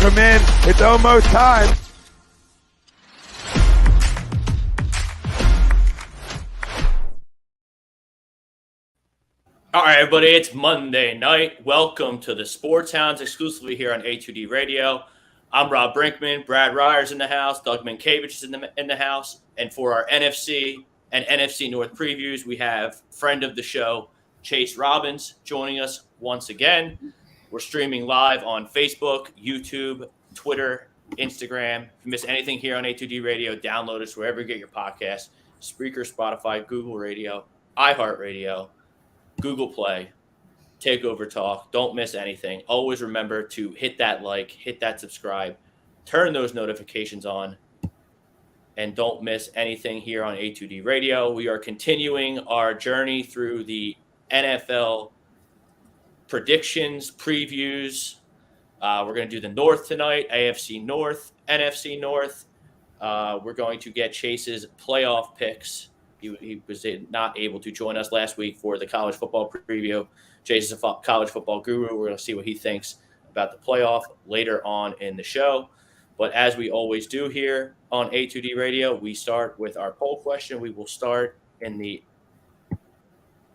Welcome in. It's almost time. All right, everybody, it's Monday night. Welcome to the Sports Hounds exclusively here on A2D Radio. I'm Rob Brinkman. Brad Ryer's in the house. Doug Mankiewicz is in the house. And for our NFC and NFC North previews, we have friend of the show, Chase Robbins, joining us once again. We're streaming live on Facebook, YouTube, Twitter, Instagram. If you miss anything here on A2D Radio, download us wherever you get your podcasts. Spreaker, Spotify, Google Radio, iHeartRadio, Google Play, Takeover Talk. Don't miss anything. Always remember to hit that like, hit that subscribe, turn those notifications on, and don't miss anything here on A2D Radio. We are continuing our journey through the NFL predictions, previews. We're going to do the North tonight, AFC North, NFC North. We're going to get Chase's playoff picks. He was not able to join us last week for the college football preview. Chase is a college football guru. We're going to see what he thinks about the playoff later on in the show. But as we always do here on A2D Radio, we start with our poll question. We will start in the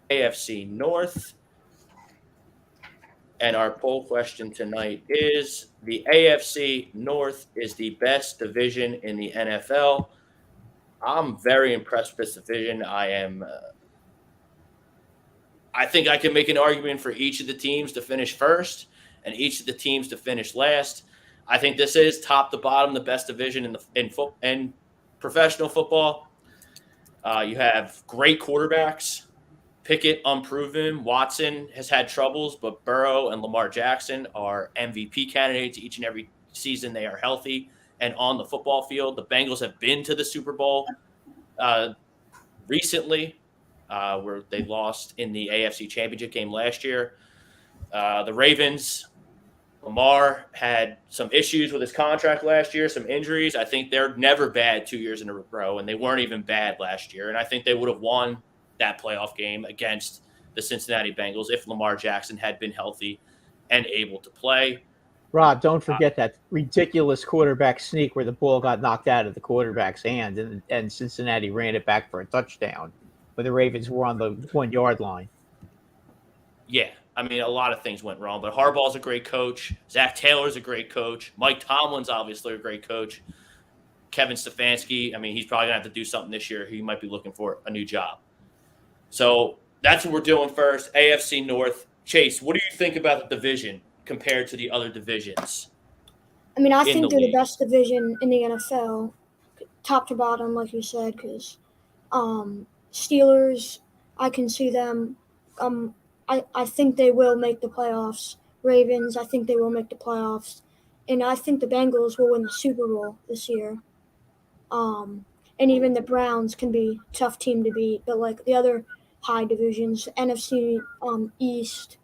AFC North. And our poll question tonight is, the AFC North is the best division in the NFL. I'm very impressed with this division. I think I can make an argument for each of the teams to finish first and each of the teams to finish last. I think this is top to bottom the best division in professional football. You have great quarterbacks. Pickett, unproven. Watson has had troubles, but Burrow and Lamar Jackson are MVP candidates each and every season. They are healthy and on the football field. The Bengals have been to the Super Bowl recently, where they lost in the AFC Championship game last year. The Ravens, Lamar had some issues with his contract last year, some injuries. I think they're never bad 2 years in a row, and they weren't even bad last year. And I think they would have won that playoff game against the Cincinnati Bengals if Lamar Jackson had been healthy and able to play. Rob, don't forget that ridiculous quarterback sneak where the ball got knocked out of the quarterback's hand and Cincinnati ran it back for a touchdown, but the Ravens were on the 1 yard line. Yeah, I mean, a lot of things went wrong, but Harbaugh's a great coach. Zach Taylor's a great coach. Mike Tomlin's obviously a great coach. Kevin Stefanski, I mean, he's probably going to have to do something this year. He might be looking for a new job. So that's what we're doing first, AFC North. Chase, what do you think about the division compared to the other divisions? I mean, I think they're the best division in the NFL, top to bottom, like you said, because Steelers, I can see them. I think they will make the playoffs. Ravens, I think they will make the playoffs. And I think the Bengals will win the Super Bowl this year. And even the Browns can be a tough team to beat. But, like, the other high divisions, NFC East,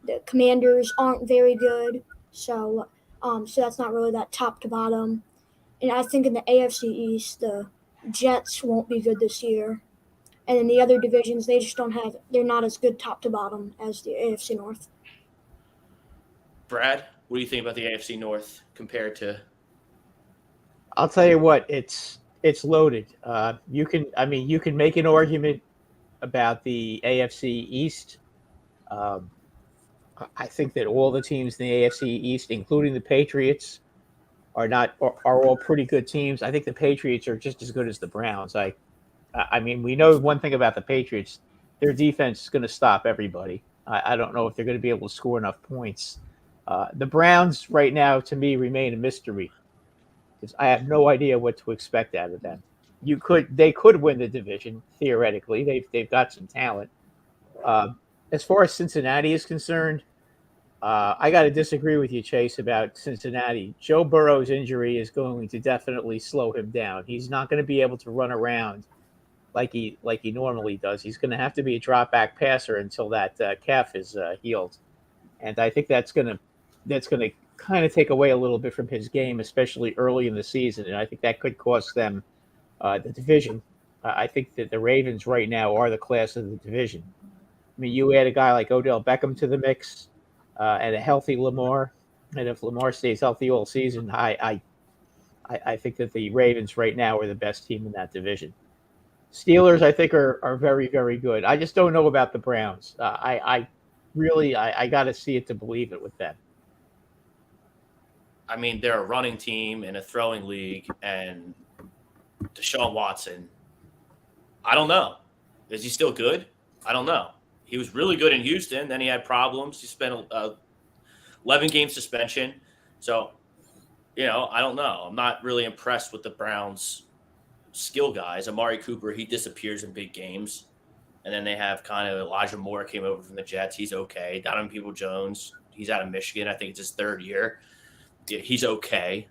the Commanders aren't very good. So that's not really that top to bottom. And I think in the AFC East, the Jets won't be good this year. And in the other divisions, they're not as good top to bottom as the AFC North. Brad, what do you think about the AFC North compared to? I'll tell you what, it's loaded. You can make an argument about the AFC East. I think that all the teams in the AFC East, including the Patriots, are all pretty good teams. I think the Patriots are just as good as the Browns. I mean, we know one thing about the Patriots: their defense is going to stop everybody. I don't know if they're going to be able to score enough points. The Browns right now, to me, remain a mystery because I have no idea what to expect out of them. They could win the division theoretically. They've got some talent. As far as Cincinnati is concerned, I got to disagree with you, Chase, about Cincinnati. Joe Burrow's injury is going to definitely slow him down. He's not going to be able to run around like he normally does. He's going to have to be a drop back passer until that calf is healed, and I think that's going to kind of take away a little bit from his game, especially early in the season. And I think that could cost them the division. I think that the Ravens right now are the class of the division. I mean, you add a guy like Odell Beckham to the mix and a healthy Lamar. And if Lamar stays healthy all season, I think that the Ravens right now are the best team in that division. Steelers, I think, are very, very good. I just don't know about the Browns. I got to see it to believe it with them. I mean, they're a running team in a throwing league, and Deshaun Watson, I don't know. Is he still good? I don't know. He was really good in Houston. Then he had problems. He spent 11-game suspension. So, I don't know. I'm not really impressed with the Browns' skill guys. Amari Cooper, he disappears in big games. And then they have kind of Elijah Moore came over from the Jets. He's okay. Donovan Peoples-Jones, he's out of Michigan. I think it's his third year. He's okay.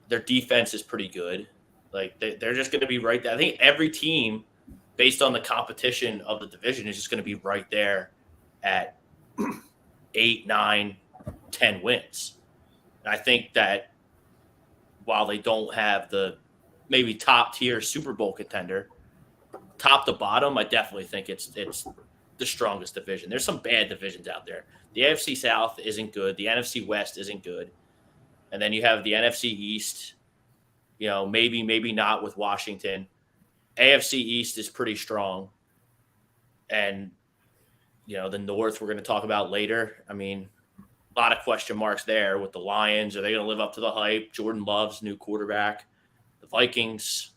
Their defense is pretty good. Like, they're just going to be right there. I think every team, based on the competition of the division, is just going to be right there at 8, 9, 10 wins. And I think that while they don't have the maybe top-tier Super Bowl contender, top to bottom, I definitely think it's the strongest division. There's some bad divisions out there. The AFC South isn't good. The NFC West isn't good. And then you have the NFC East, maybe not with Washington. AFC East is pretty strong. And, the North we're going to talk about later. I mean, a lot of question marks there with the Lions. Are they going to live up to the hype? Jordan Love's new quarterback. The Vikings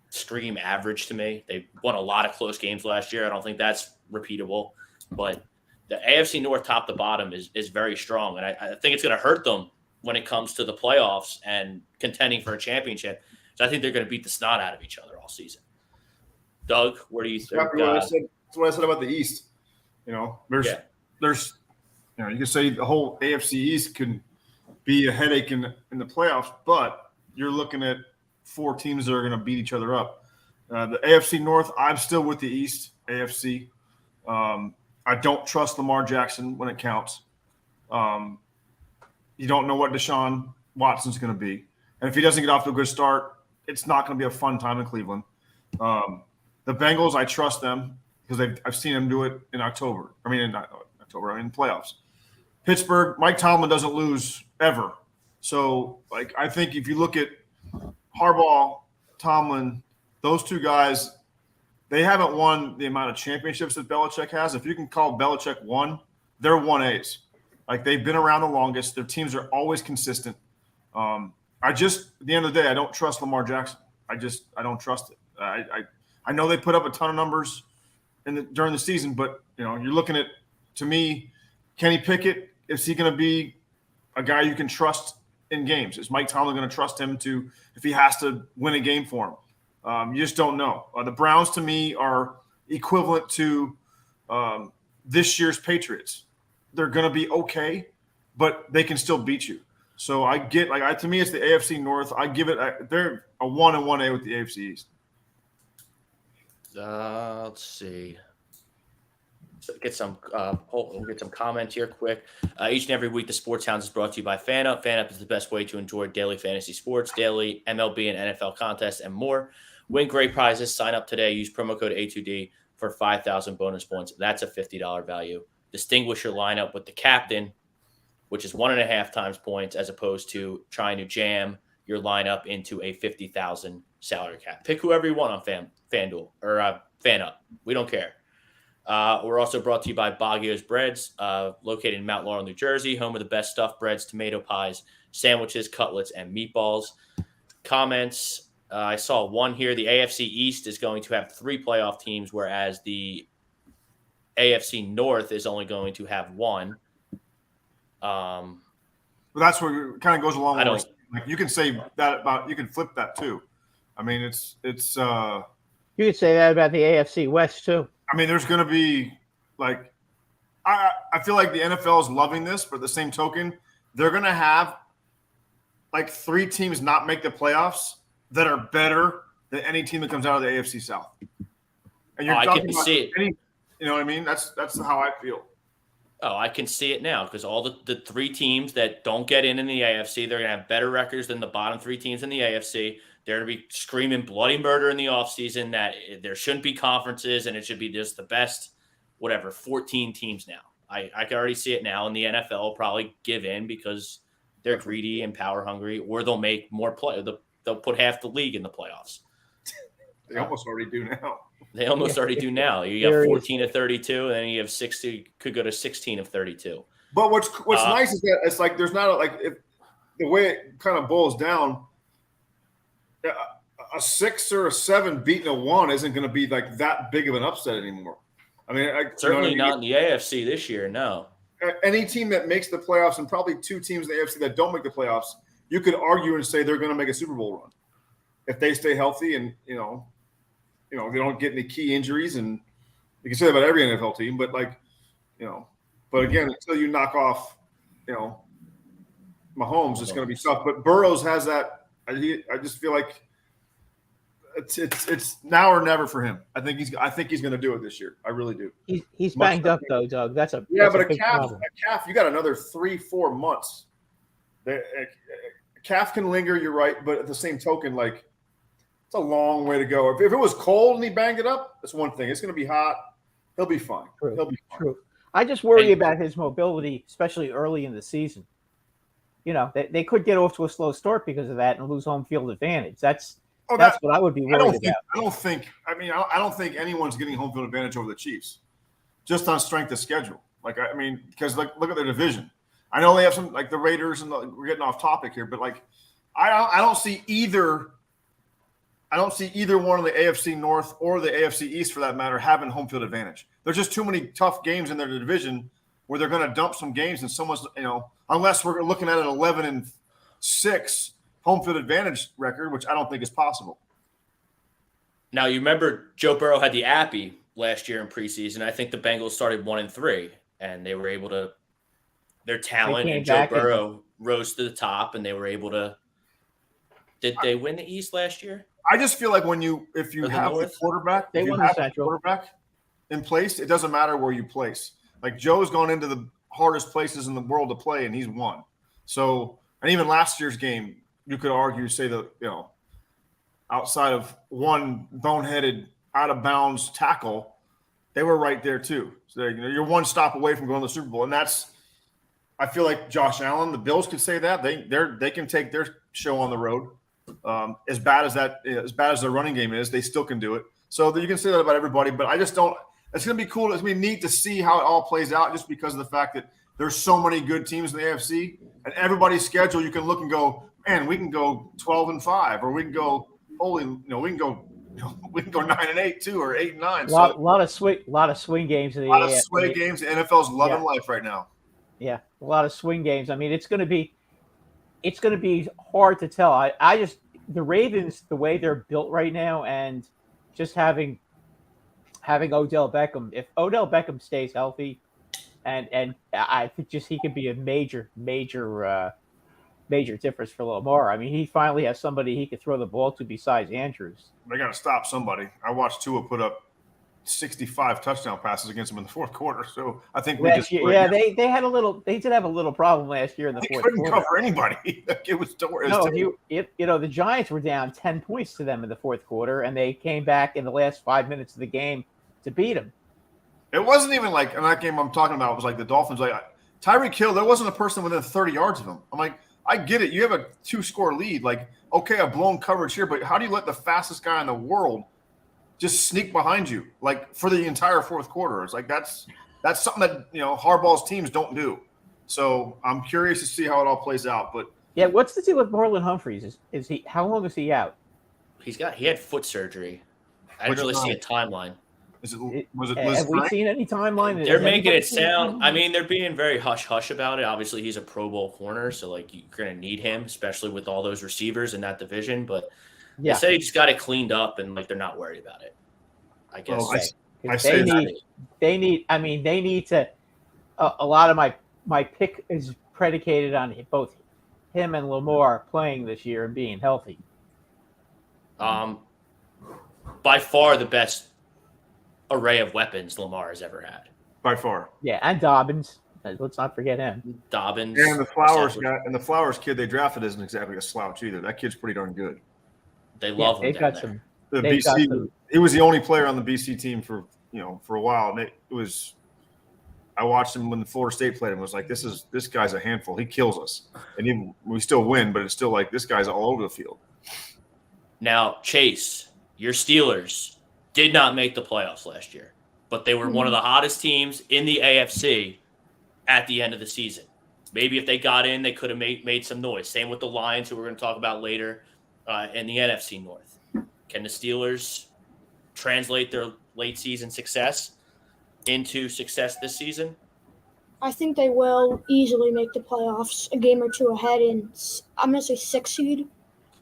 scream average to me. They won a lot of close games last year. I don't think that's repeatable. But the AFC North top to bottom is very strong. And I think it's going to hurt them when it comes to the playoffs and contending for a championship. So I think they're going to beat the snot out of each other all season. Doug, where do you think? That's what I said about the East. There's you can say the whole AFC East can be a headache in the playoffs, but you're looking at 4 teams that are going to beat each other up. The AFC North, I'm still with the East AFC. I don't trust Lamar Jackson when it counts. You don't know what Deshaun Watson's going to be. And if he doesn't get off to a good start, it's not going to be a fun time in Cleveland. The Bengals, I trust them because I've seen them do it in October. In playoffs. Pittsburgh, Mike Tomlin doesn't lose ever. So, I think if you look at Harbaugh, Tomlin, those two guys, they haven't won the amount of championships that Belichick has. If you can call Belichick one, they're 1As. They've been around the longest. Their teams are always consistent. At the end of the day, I don't trust Lamar Jackson. I don't trust it. I know they put up a ton of numbers during the season, but you're looking at, to me, Kenny Pickett, is he going to be a guy you can trust in games? Is Mike Tomlin going to trust him to, if he has to win a game for him? You just don't know. The Browns, to me, are equivalent to this year's Patriots. They're going to be okay, but they can still beat you. So I get to me, it's the AFC North. I give it. They're a 1 and 1A with the AFC East. Let's see. So get some comments here quick. Each and every week, the Sports Hounds is brought to you by FanUp. FanUp is the best way to enjoy daily fantasy sports, daily MLB and NFL contests, and more. Win great prizes. Sign up today. Use promo code A2D for 5,000 bonus points. That's a $50 value. Distinguish your lineup with the captain, which is 1.5 times points, as opposed to trying to jam your lineup into a 50,000 salary cap. Pick whoever you want on FanDuel or FanUp. We don't care. We're also brought to you by Baguio's Breads, located in Mount Laurel, New Jersey, home of the best stuffed breads, tomato pies, sandwiches, cutlets, and meatballs. Comments. I saw one here. The AFC East is going to have 3 playoff teams, whereas the AFC North is only going to have 1. But that's where it kind of goes along with you can say that about, you can flip that too. It's you could say that about the AFC West too. There's going to be I feel like the NFL is loving this, but at the same token, they're going to have 3 teams not make the playoffs that are better than any team that comes out of the AFC South. And you're I can see it. You know what I mean? That's how I feel. Oh, I can see it now because all the 3 teams that don't get in the AFC, they're going to have better records than the bottom 3 teams in the AFC. They're going to be screaming bloody murder in the offseason that there shouldn't be conferences and it should be just the best, 14 teams now. I can already see it now, and the NFL will probably give in because they're greedy and power hungry, or they'll make more play. They'll put half the league in the playoffs. They almost already do now. They almost already do now. You got 14 of 32, and then you have 60. Could go to 16 of 32. But what's nice is that it's like there's not the way it kind of boils down. A 6 or a 7 beating a 1 isn't going to be like that big of an upset anymore. I mean, certainly not in the AFC this year. No. Any team that makes the playoffs, and probably 2 teams in the AFC that don't make the playoffs, you could argue and say they're going to make a Super Bowl run if they stay healthy and they don't get any key injuries. And you can say that about every NFL team, but but again, until you knock off, Mahomes, it's going to be tough. But Burrows has that. I just feel like it's now or never for him. I think he's going to do it this year. I really do. He's banged up though, Doug. But a calf. You got another 3-4 months. A calf can linger. You're right, but at the same token, like it's a long way to go. If it was cold and he banged it up, that's one thing. It's going to be hot. He'll be fine. True. He'll be fine. True. I just worry about his mobility, especially early in the season. They could get off to a slow start because of that and lose home field advantage. That's what I would be worried about. I don't think anyone's getting home field advantage over the Chiefs, just on strength of schedule. Because look at their division. I know they have some like the Raiders, and we're getting off topic here, but I don't see either. I don't see either one of the AFC North or the AFC East, for that matter, having home field advantage. There's just too many tough games in their division where they're going to dump some games, and someone's, unless we're looking at an 11-6 home field advantage record, which I don't think is possible. Now, you remember Joe Burrow had the Appy last year in preseason. I think the Bengals started 1-3, and they were able to – their talent and Joe Burrow rose to the top, and they were able to – did they win the East last year? I just feel like if you have the quarterback, in place, it doesn't matter where you place. Like Joe's gone into the hardest places in the world to play, and he's won. So, and even last year's game, you could say that, outside of one boneheaded out of bounds tackle, they were right there too. So you're one stop away from going to the Super Bowl, and I feel like Josh Allen, the Bills could say that they can take their show on the road. As bad as their running game is, they still can do it. So you can say that about everybody, but I just don't. It's going to be cool. It's going to be neat to see how it all plays out, just because of the fact that there's so many good teams in the AFC, and everybody's schedule. You can look and go, man, we can go 12-5, or we can go we can go 9-8 too, or 8-9. A lot of swing games in the AFC. A lot of swing games. The NFL's loving life right now. Yeah, a lot of swing games. I mean, it's going to be hard to tell. The Ravens, the way they're built right now, and just having Odell Beckham. If Odell Beckham stays healthy, and I think just he could be a major difference for Lamar. I mean, he finally has somebody he could throw the ball to besides Andrews. They got to stop somebody. I watched Tua put up 65 touchdown passes against them in the fourth quarter. So I think they did have a little problem last year in the fourth quarter. They couldn't cover anybody. The Giants were down 10 points to them in the fourth quarter, and they came back in the last 5 minutes of the game to beat them. It wasn't even like in that game I'm talking about. It was like the Dolphins. Like Tyreek Hill, there wasn't a person within 30 yards of him. I'm like, I get it. You have a 2-score lead. Like, okay, a blown coverage here, but how do you let the fastest guy in the world just sneak behind you, like for the entire fourth quarter? It's like that's something that Harbaugh's teams don't do. So I'm curious to see how it all plays out. But yeah, what's the deal with Marlon Humphreys? Is he? How long is he out? He had foot surgery. I didn't really see a timeline. Have we seen any timeline? They're making it sound. I mean, they're being very hush hush about it. Obviously, he's a Pro Bowl corner, so like you're going to need him, especially with all those receivers in that division. But they say he just got it cleaned up, and like they're not worried about it. I guess they need to. A lot of my pick is predicated on both him and Lamar playing this year and being healthy. By far the best array of weapons Lamar has ever had. By far. Yeah, and Dobbins. Let's not forget him. Dobbins. And the Flowers kid they drafted isn't exactly a slouch either. That kid's pretty darn good. They love him. He was the only player on the BC team for a while, and I watched him when Florida State played him. I was like, this guy's a handful. He kills us, and we still win, but it's still like this guy's all over the field. Now, Chase, your Steelers did not make the playoffs last year, but they were one of the hottest teams in the AFC at the end of the season. Maybe if they got in, they could have made some noise. Same with the Lions, who we're going to talk about later in the NFC North. Can the Steelers translate their late season success into success this season? I think they will easily make the playoffs, a game or two ahead, and I'm going to say 6 seed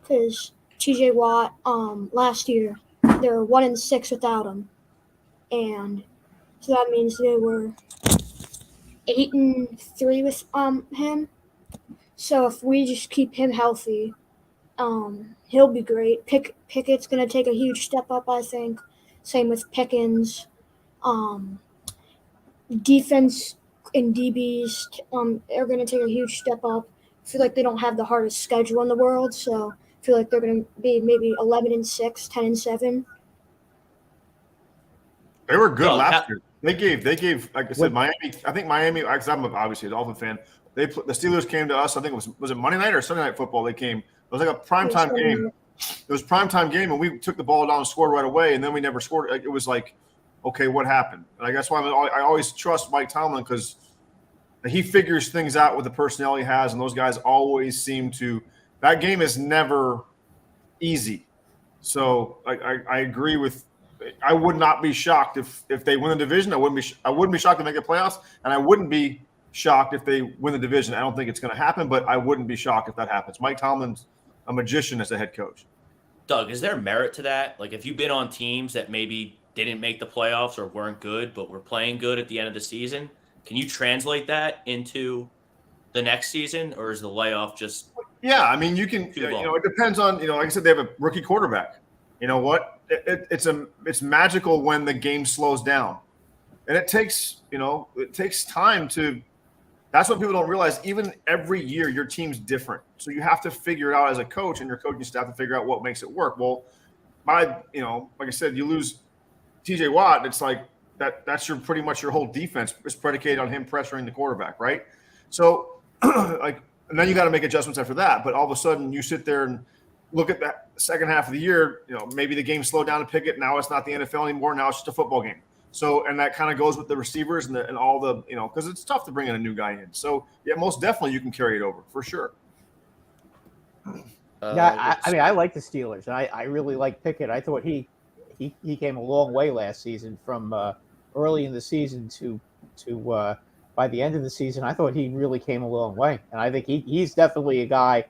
because TJ Watt last year they were 1-6 without him, and so that means they were 8-3 with him. So if we just keep him healthy, he'll be great. Pickett's going to take a huge step up, I think. Same with Pickens. Defense and DBs are going to take a huge step up. I feel like they don't have the hardest schedule in the world, so I feel like they're going to be maybe 11-6, 10-7. They were good last year. They gave like I said, Miami. I think Miami. Because I'm obviously a Dolphin fan. The Steelers came to us. I think was it Monday night or Sunday night football? They came. It was like a primetime game. It was a primetime game, and we took the ball down and scored right away, and then we never scored. It was like, okay, what happened? And I guess why I always trust Mike Tomlin because he figures things out with the personnel he has, and those guys always seem to. That game is never easy. So I agree with. I would not be shocked if they win the division. I wouldn't be shocked to make the playoffs, and I wouldn't be shocked if they win the division. I don't think it's going to happen, but I wouldn't be shocked if that happens. Mike Tomlin's a magician as a head coach. Doug, is there merit to that? Like, if you've been on teams that maybe didn't make the playoffs or weren't good, but were playing good at the end of the season, can you translate that into the next season, or is the layoff just? Yeah, I mean, you can. It depends on. Like I said, they have a rookie quarterback. You know what? It's magical when the game slows down, and it takes time to. That's what people don't realize. Even every year, your team's different, so you have to figure it out as a coach, and your coaching staff to figure out what makes it work. Well, like I said, you lose TJ Watt. It's like that's pretty much your whole defense is predicated on him pressuring the quarterback, right? So, and then you got to make adjustments after that. But all of a sudden, you sit there and look at that second half of the year, maybe the game slowed down to Pickett. Now it's not the NFL anymore. Now it's just a football game. So, and that kind of goes with the receivers and all the, because it's tough to bring in a new guy in. So, yeah, most definitely you can carry it over for sure. I like the Steelers. I really like Pickett. I thought he came a long way last season from early in the season to by the end of the season. I thought he really came a long way. And I think he's definitely a guy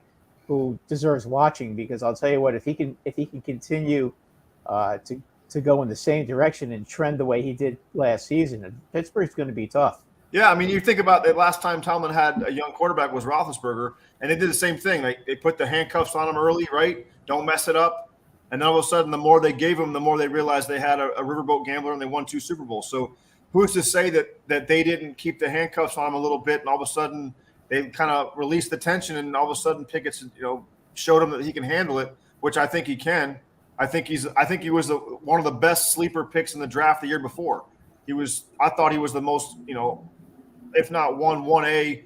who deserves watching because I'll tell you what, if he can continue to go in the same direction and trend the way he did last season, Pittsburgh's going to be tough. Yeah, I mean, you think about that last time Tomlin had a young quarterback was Roethlisberger, and they did the same thing. They put the handcuffs on him early, right? Don't mess it up. And then all of a sudden, the more they gave him, the more they realized they had a riverboat gambler, and they won 2 Super Bowls. So who's to say that they didn't keep the handcuffs on him a little bit, and all of a sudden – they kind of released the tension, and all of a sudden Pickett's, showed him that he can handle it, which I think he can. I think he was one of the best sleeper picks in the draft the year before. I thought he was the most, if not 1A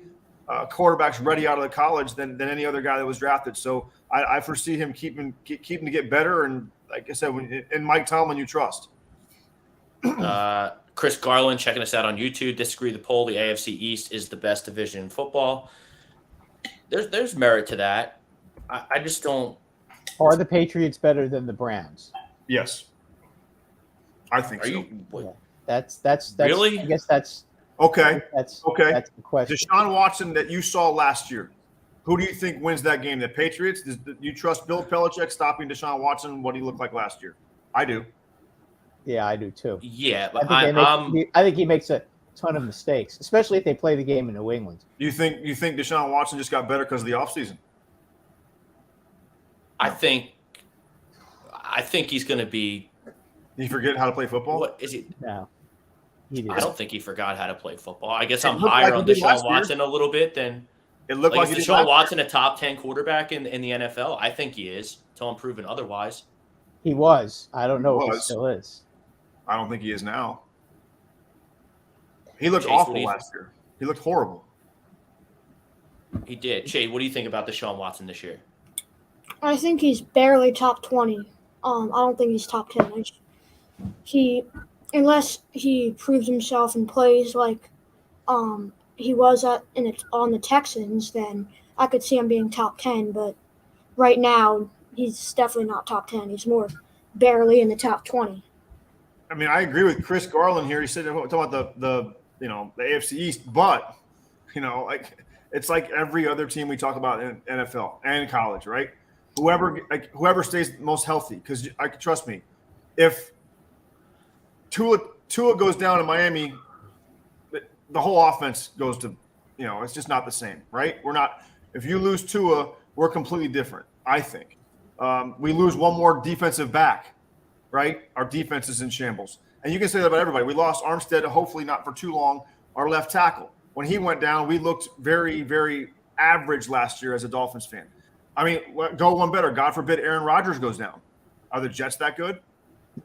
quarterbacks ready out of the college than any other guy that was drafted. So I foresee him keeping to get better. And like I said, in Mike Tomlin, you trust. Chris Garland checking us out on YouTube. Disagree the poll. The AFC East is the best division in football. There's merit to that. I just don't. Are the Patriots better than the Browns? Yes, I think so. Yeah. That's really. I guess that's okay. That's the question. Deshaun Watson that you saw last year. Who do you think wins that game? The Patriots? Do you trust Bill Belichick stopping Deshaun Watson? What he looked like last year? I do. Yeah, I do too. Yeah, but I think he makes a ton of mistakes, especially if they play the game in New England. You think Deshaun Watson just got better because of the offseason? I think he's going to be. Did he forget how to play football? What is he? No, he did. I don't think he forgot how to play football. I guess I'm higher on Deshaun Watson a little bit than. It looked like is Deshaun Watson a top 10 quarterback in the NFL? I think he is, until I'm proven otherwise. He was. I don't know if he still is. I don't think he is now. He looked Chase, awful last year. He looked horrible. He did. Chase, what do you think about Deshaun Watson this year? I think he's barely top 20. I don't think he's top 10. Unless he proves himself and plays like he was on the Texans, then I could see him being top 10. But right now, he's definitely not top 10. He's more barely in the top 20. I mean, I agree with Chris Garland here. He said talking about the AFC East, but it's like every other team we talk about in NFL and college, right? Whoever stays most healthy, because trust me, if Tua goes down in Miami, the whole offense goes to, it's just not the same, right? We're not. If you lose Tua, we're completely different. I think we lose one more defensive back, right? Our defense is in shambles, and you can say that about everybody. We lost Armstead, hopefully not for too long. Our left tackle. When he went down, we looked very, very average last year as a Dolphins fan. I mean, go one better. God forbid Aaron Rodgers goes down. Are the Jets that good?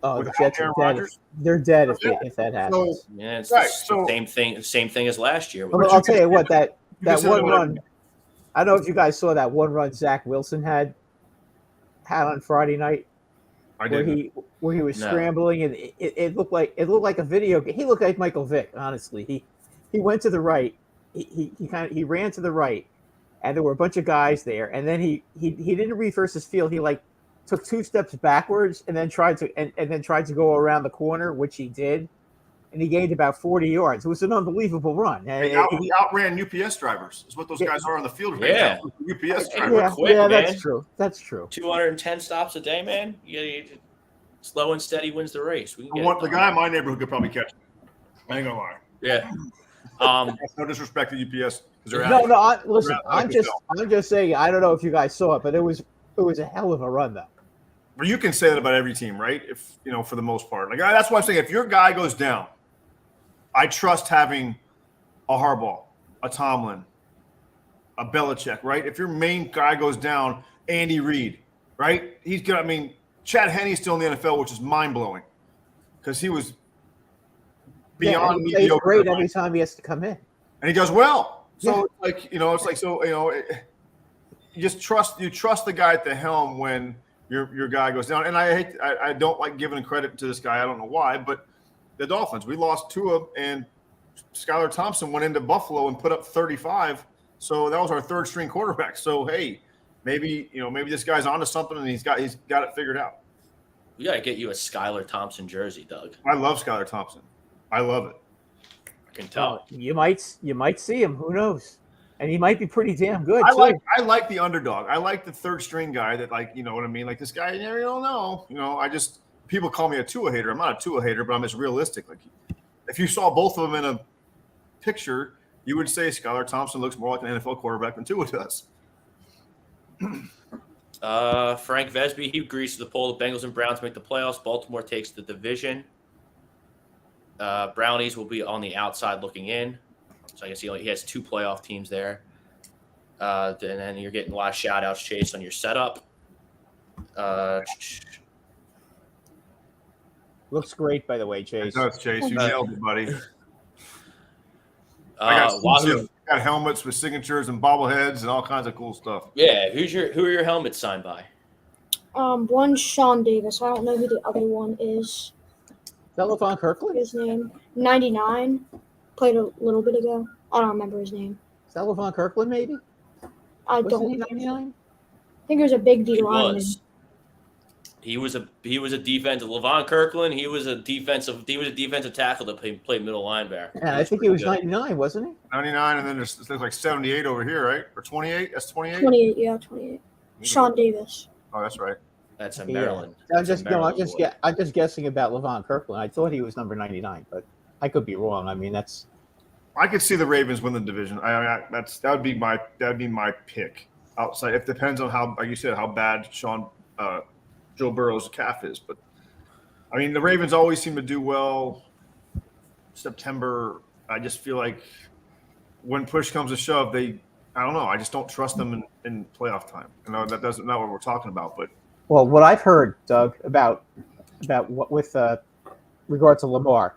Oh, the Jets are dead. They're dead if that happens. Yeah, it's the same thing as last year. Well, I'll tell you what, that one run. I don't know if you guys saw that one run Zach Wilson had on Friday night. Where he was scrambling, and it looked like a video game. He looked like Michael Vick, honestly. He went to the right. He ran to the right, and there were a bunch of guys there. And then he didn't reverse his field. He took 2 steps backwards and then tried to go around the corner, which he did, and he gained about 40 yards. It was an unbelievable run. He outran UPS drivers. Is what those guys are on the field right now. UPS drivers. Quick, that's true. That's true. 210 stops a day, man. Slow and steady wins the race. The guy in my neighborhood could probably catch me. I ain't gonna lie. Yeah. No disrespect to UPS. Listen. I'm just saying. I don't know if you guys saw it, but it was a hell of a run, though. Well, you can say that about every team, right? If for the most part, that's why I'm saying if your guy goes down, I trust having a Harbaugh, a Tomlin, a Belichick, right? If your main guy goes down, Andy Reid, right? He's good. I mean, Chad Henne's still in the NFL, which is mind blowing because he was beyond mediocre. He's great every time he has to come in, and he does well. So you just trust the guy at the helm when your guy goes down. And I don't like giving credit to this guy. I don't know why, but the Dolphins, we lost Tua, and Skylar Thompson went into Buffalo and put up 35. So that was our third string quarterback. So hey, maybe this guy's onto something and he's got it figured out. We got to get you a Skylar Thompson jersey, Doug. I love Skylar Thompson. I love it. I can tell. You might see him. Who knows? And he might be pretty damn good. I like the underdog. I like the third string guy that you know what I mean? Like this guy, you don't know. People call me a Tua hater. I'm not a Tua hater, but I'm just realistic. Like if you saw both of them in a picture, you would say Skylar Thompson looks more like an NFL quarterback than Tua does. Frank Vesby, he agrees to the poll. The Bengals and Browns make the playoffs. Baltimore takes the division. Brownies will be on the outside looking in. So I guess he has 2 playoff teams there. And then you're getting a lot of shout-outs, Chase, on your setup. Looks great, by the way, Chase. It does, Chase. You nailed it, buddy. I got helmets with signatures and bobbleheads and all kinds of cool stuff. Yeah, who are your helmets signed by? One's Sean Davis. I don't know who the other one is. LeVon Kirkland? His name 99. Played a little bit ago. I don't remember his name. Is that LeVon Kirkland? Maybe. I Wasn't don't. he 99? I think it was a big D lineman. He was a defensive LeVon Kirkland. He was a defensive tackle that played middle linebacker. Yeah, I think he was 99, wasn't he? 99, and then there's like 78 over here, right? Or 28? That's 28. 28, yeah, 28. Sean Davis. Oh, that's right. That's a Maryland. I'm just guessing about LeVon Kirkland. I thought he was number 99, but I could be wrong. I mean, I could see the Ravens win the division. That would be my pick. Outside, it depends on how, like you said, how bad Joe Burrow's calf is. But I mean, the Ravens always seem to do well. September, I just feel like when push comes to shove, I don't know. I just don't trust them in playoff time. I know that doesn't not what we're talking about, but. Well, what I've heard, Doug, about what with regard to Lamar,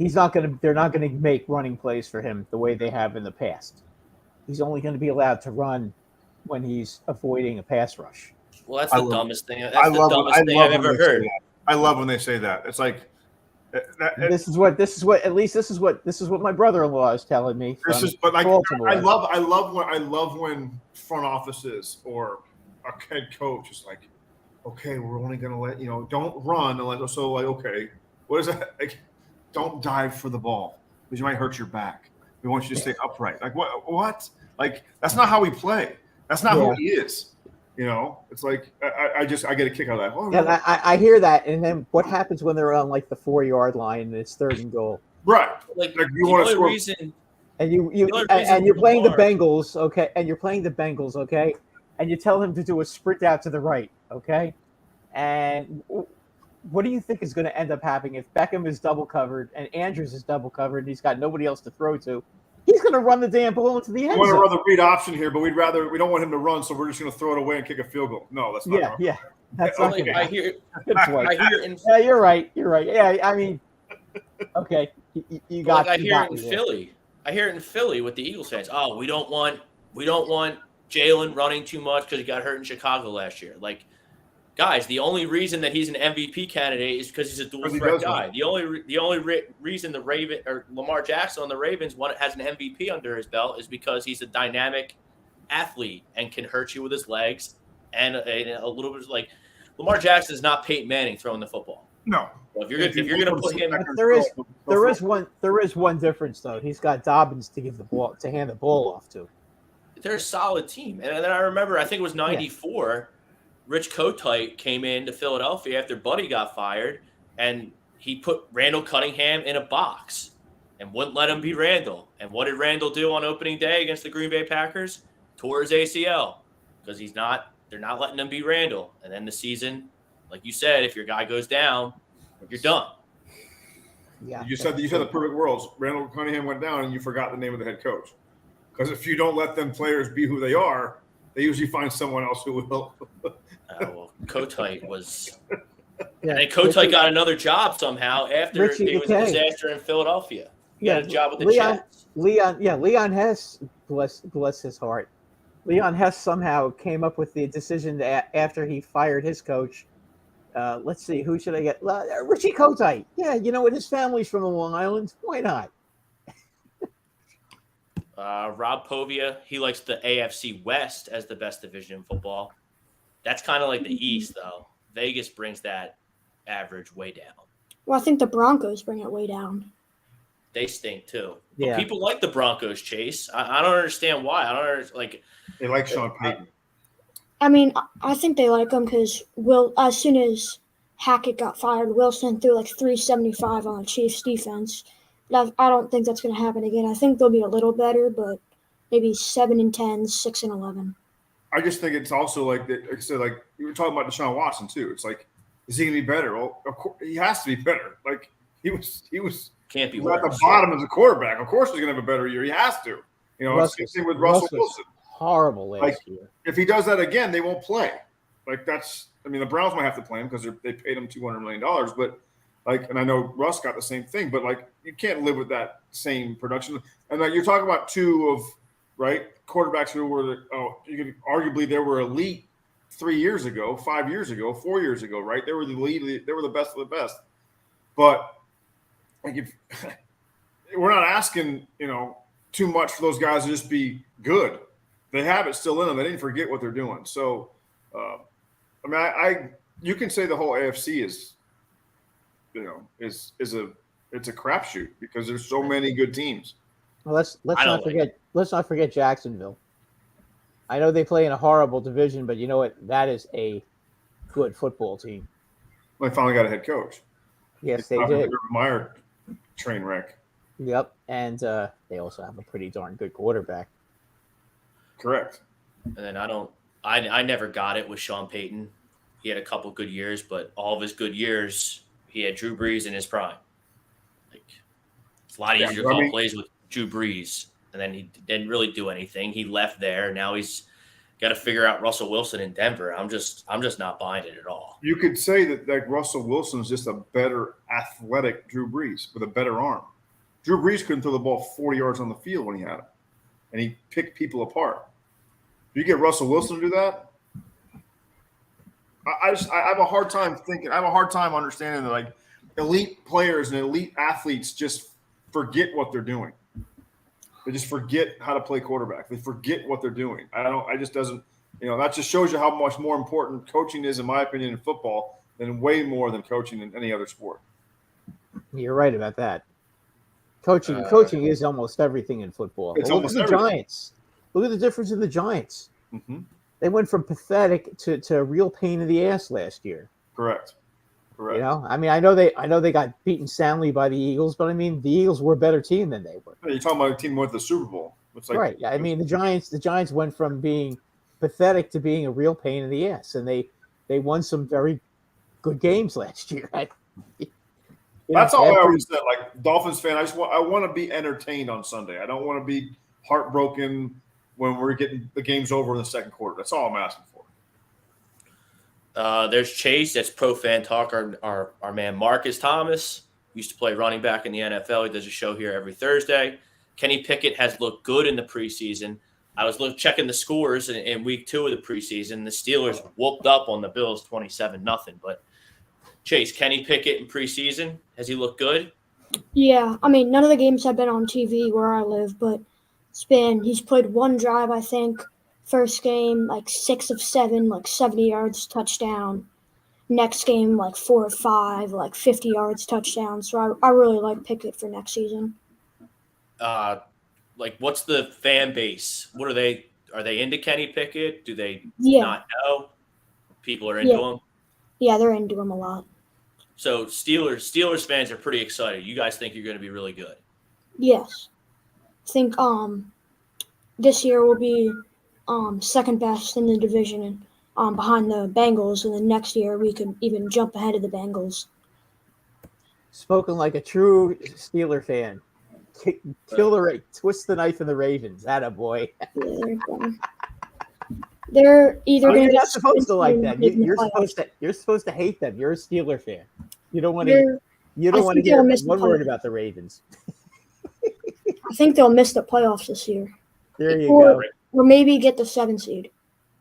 They're not gonna make running plays for him the way they have in the past. He's only going to be allowed to run when he's avoiding a pass rush. Well, that's the dumbest thing. That's the dumbest thing I've ever heard. I love when they say that. It's like this is what my brother-in-law is telling me. But like I love when front offices or a head coach is like, okay, we're only going to let don't run unless okay, what is that? Like, don't dive for the ball because you might hurt your back. We want you to stay upright. Like what? Like that's not how we play. That's not who he is. It's like I get a kick out of that. Oh, yeah, I hear that, and then what happens when they're on like the 4-yard line and it's 3rd and goal? Right. Like you want to score. And you're playing the Bengals, okay? And you're playing the Bengals, okay? And you tell him to do a sprint out to the right, okay? And what do you think is going to end up happening if Beckham is double covered and Andrews is double covered and he's got nobody else to throw to? He's going to run the damn ball into the end zone. We want to run the read option here, but we don't want him to run, so we're just going to throw it away and kick a field goal. No, that's not. Yeah. That's not like, I hear. Yeah, you're right. Yeah, I mean, okay, you got. I hear it in Philly. I hear it in Philly with the Eagles fans. Oh, we don't want Jalen running too much because he got hurt in Chicago last year. Like, guys, the only reason that he's an MVP candidate is because he's a dual threat guy. The only reason the Raven or Lamar Jackson on the Ravens has an MVP under his belt is because he's a dynamic athlete and can hurt you with his legs and a little bit like Lamar Jackson is not Peyton Manning throwing the football. No. Well, if you're going to put him, there is one difference though. He's got Dobbins to hand the ball off to. They're a solid team, and then I remember I think it was '94. Yeah. Rich Kotite came into Philadelphia after Buddy got fired, and he put Randall Cunningham in a box and wouldn't let him be Randall. And what did Randall do on opening day against the Green Bay Packers? Tore his ACL because they're not letting him be Randall. And then the season, like you said, if your guy goes down, you're done. Yeah. You said the perfect worlds. Randall Cunningham went down, and you forgot the name of the head coach. Because if you don't let them players be who they are, they usually find someone else who will. Well, Kotite was – and Kotite got another job somehow after it was a disaster in Philadelphia. He got a job with the Jets. Leon Hess, bless his heart. Leon Hess somehow came up with the decision that after he fired his coach, let's see, who should I get? Richie Kotite. Yeah, his family's from Long Island. Why not? Rob Povia, he likes the AFC West as the best division in football. That's kind of like the East, though. Vegas brings that average way down. Well, I think the Broncos bring it way down. They stink, too. Yeah. But people like the Broncos, Chase. I don't understand why. They like Sean Payton. I mean, I think they like him because as soon as Hackett got fired, Wilson threw like 375 on the Chiefs defense. I don't think that's going to happen again. I think they'll be a little better, but maybe 7-10, 6-11. I just think it's also like I said, like you were talking about Deshaun Watson too. It's like, is he going to be better? Well, of course, he has to be better. Like he was can't be at the bottom as a quarterback. Of course, he's going to have a better year. He has to. Same thing with Russell Wilson. Horrible last year. If he does that again, they won't play. Like the Browns might have to play him because they paid him $200 million, but. And I know Russ got the same thing, but you can't live with that same production. And you're talking about two of quarterbacks who were arguably they were elite 3 years ago, 5 years ago, 4 years ago, right? They were the elite, they were the best of the best. But we're not asking too much for those guys to just be good. They have it still in them. They didn't forget what they're doing. So, you can say the whole AFC is. It's a crapshoot because there's so many good teams. Well, let's not forget Jacksonville. I know they play in a horrible division, but you know what? That is a good football team. They finally got a head coach. Yes, they did. Meyer train wreck. Yep, and they also have a pretty darn good quarterback. Correct. And then I never got it with Sean Payton. He had a couple good years, but all of his good years. He had Drew Brees in his prime. It's a lot easier to call plays with Drew Brees, and then he didn't really do anything. He left there. Now he's got to figure out Russell Wilson in Denver. I'm just not buying it at all. You could say that like Russell Wilson is just a better athletic Drew Brees with a better arm. Drew Brees couldn't throw the ball 40 yards on the field when he had it, and he picked people apart. Do you get Russell Wilson to do that? I have a hard time thinking. I have a hard time understanding that like elite players and elite athletes just forget what they're doing. They just forget how to play quarterback. They forget what they're doing. I just doesn't. That just shows you how much more important coaching is, in my opinion, in football than way more than coaching in any other sport. You're right about that. Coaching is almost everything in football. Look at the Giants. Look at the difference in the Giants. Mm-hmm. They went from pathetic to a real pain in the ass last year. Correct. I mean, I know they got beaten soundly by the Eagles, but I mean, the Eagles were a better team than they were. You're talking about a team who went to the Super Bowl. It's like, right. I mean, the Giants went from being pathetic to being a real pain in the ass, and they won some very good games last year. That's all I always said. Like Dolphins fan, I want to be entertained on Sunday. I don't want to be heartbroken when we're getting the game's over in the second quarter. That's all I'm asking for. There's Chase. That's Pro Fan Talk. Our man Marcus Thomas used to play running back in the NFL. He does a show here every Thursday. Kenny Pickett has looked good in the preseason. I was checking the scores in week 2 of the preseason. The Steelers whooped up on the Bills 27-0. But Chase, Kenny Pickett in preseason, has he looked good? Yeah, I mean, none of the games have been on TV where I live, but he's played one drive, I think. First game, like 6 of 7, like 70 yards, touchdown. Next game, like 4 of 5, like 50 yards, touchdown. So I really like Pickett for next season. What's the fan base? What are they? Are they into Kenny Pickett? Do they not know? People are into him? Yeah, they're into him a lot. So Steelers fans are pretty excited. You guys think you're going to be really good? Yes. I think this year will be second best in the division behind the Bengals, and then next year we could even jump ahead of the Bengals. Spoken like a true Steeler fan. Twist the knife in the Ravens. Atta boy. They're either going to you're not supposed to like them. You're supposed to hate them. You're a Steeler fan. You don't want to. You don't want to hear one word about the Ravens. I think they'll miss the playoffs this year. There you go. Or maybe get the 7 seed.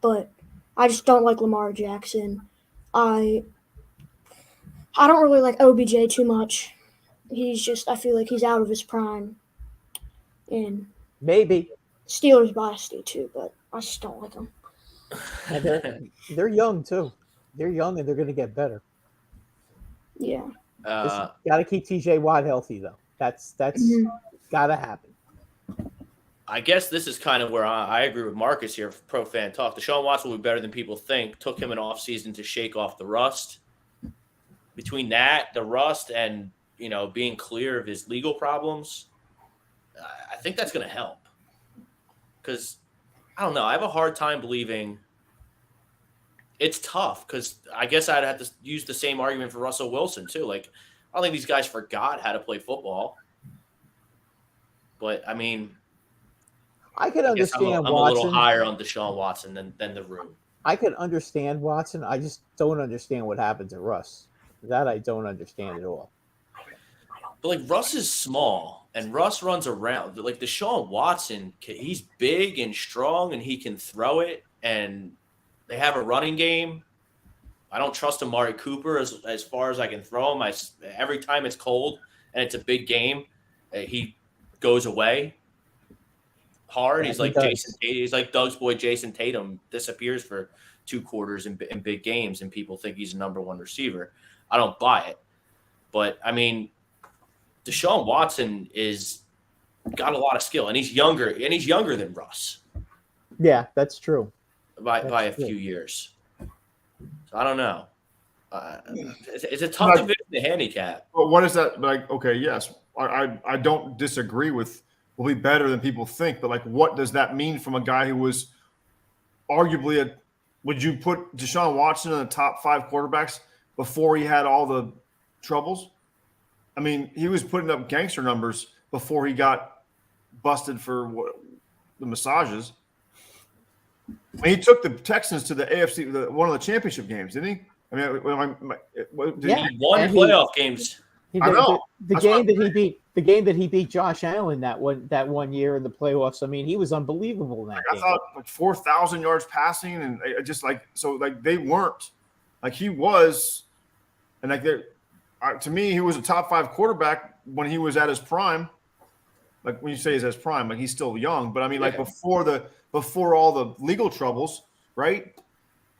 But I just don't like Lamar Jackson. I don't really like OBJ too much. I feel like he's out of his prime. And maybe Steelers biased too, but I just don't like him. And they're young too. They're young and they're going to get better. Yeah. Got to keep TJ Watt healthy though. That's got to happen. I guess this is kind of where I agree with Marcus here for Pro Fan Talk. Deshaun Watson will be better than people think. Took him an offseason to shake off the rust. Between that, the rust, and being clear of his legal problems, I think that's going to help. Because, I don't know, I have a hard time believing it's tough. Because I guess I'd have to use the same argument for Russell Wilson, too. Like, I don't think these guys forgot how to play football. But, I mean, I could understand I'm Watson. A little higher on Deshaun Watson than the room. I could understand Watson. I just don't understand what happened to Russ. That I don't understand at all. But, Russ is small, and Russ runs around. Deshaun Watson, he's big and strong, and he can throw it, and they have a running game. I don't trust Amari Cooper as far as I can throw him. Every time it's cold and it's a big game, he goes away hard. He's like Jason Tatum. He's like Doug's boy Jason Tatum, disappears for 2 quarters in big games, and people think he's a number 1 receiver. I don't buy it. But, I mean, Deshaun Watson got a lot of skill, and he's younger than Russ. Yeah, that's true. By a few years. So I don't know. It's a tough division to handicap. But what is that like? Okay, yes, I don't disagree with will be better than people think, but what does that mean from a guy who was arguably would you put Deshaun Watson in the top 5 quarterbacks before he had all the troubles? I mean, he was putting up gangster numbers before he got busted for the massages. He took the Texans to the AFC, one of the championship games, didn't he? I mean, He won playoff games. He I did. know. The game that he beat Josh Allen that one year in the playoffs. I mean, he was unbelievable in that I game. thought like 4,000 yards passing, and just like so, like they weren't like he was, and like to me, he was a top 5 quarterback when he was at his prime. Like when you say he's at his prime, like he's still young, but I mean, like before all the legal troubles, right?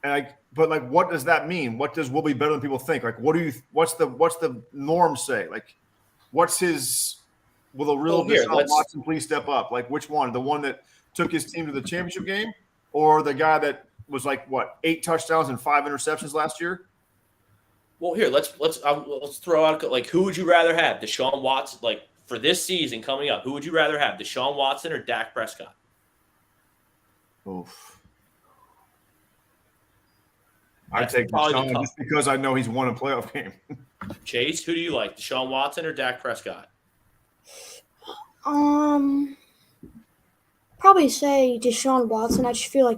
And what does that mean? What does will be better than people think? Like, what's the norm say? Like, will the real Deshaun Watson please step up? Like, which one? The one that took his team to the championship game, or the guy that was like 8 touchdowns and 5 interceptions last year? Well, here let's throw out like who would you rather have? Deshaun Watson, like for this season coming up, who would you rather have? Deshaun Watson or Dak Prescott? Oof. I'd take Deshaun just because I know he's won a playoff game. Chase, who do you like, Deshaun Watson or Dak Prescott? Probably say Deshaun Watson. I just feel like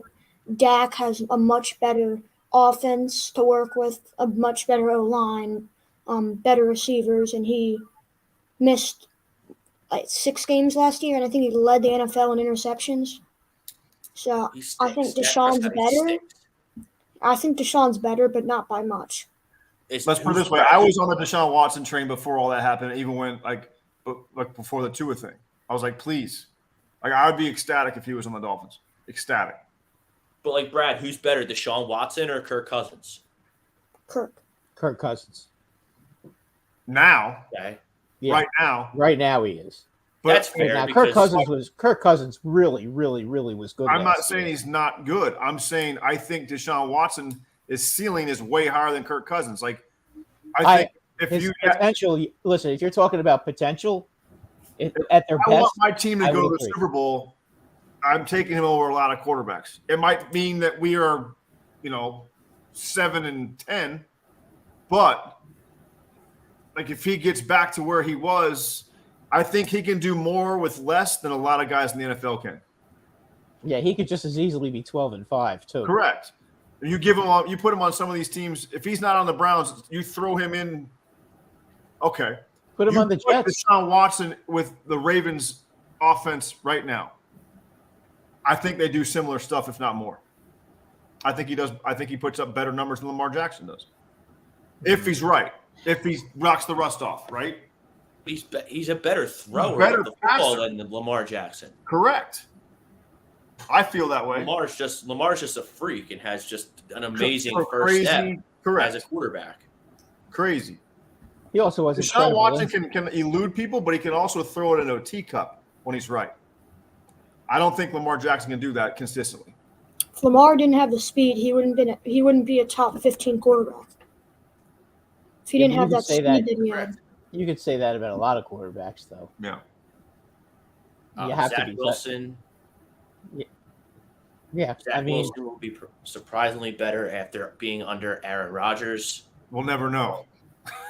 Dak has a much better offense to work with, a much better O-line, better receivers, and he missed like 6 games last year, and I think he led the NFL in interceptions. So I think Deshaun's better. I think Deshaun's better, but not by much. Let's put it this way. I was on the Deshaun Watson train before all that happened, even when like before the Tua thing. I was like, please. Like I would be ecstatic if he was on the Dolphins. Ecstatic. But like Brad, who's better, Deshaun Watson or Kirk Cousins? Kirk Cousins. Now. Okay. Yeah. Right now he is. But that's fair. Now, Kirk Cousins really was good. I'm not saying he's not good. I'm saying I think Deshaun Watson his ceiling is way higher than Kirk Cousins. Like I think potential. Listen, if you're talking about potential, at their best, I want my team to go to the Super Bowl. I'm taking him over a lot of quarterbacks. It might mean that we are, 7-10, but like if he gets back to where he was. I think he can do more with less than a lot of guys in the NFL can. Yeah, he could just as easily be 12-5 too. Correct. You put him on some of these teams. If he's not on the Browns, you throw him in. Okay. Put him on the Jets. Deshaun Watson with the Ravens offense right now. I think they do similar stuff, if not more. I think he does. I think he puts up better numbers than Lamar Jackson does. If he's right. If he knocks the rust off, right? He's a better thrower of the football than Lamar Jackson. Correct. I feel that way. Lamar's just a freak and has just an amazing first step as a quarterback. Crazy. He also was Deshaun Watson can elude people, but he can also throw it in a teacup when he's right. I don't think Lamar Jackson can do that consistently. If Lamar didn't have the speed, he wouldn't be a top 15 quarterback. If he didn't have that speed that he had. You could say that about a lot of quarterbacks, though. Yeah. You have Zach to be Wilson. Yeah. Zach Wilson will be surprisingly better after being under Aaron Rodgers. We'll never know.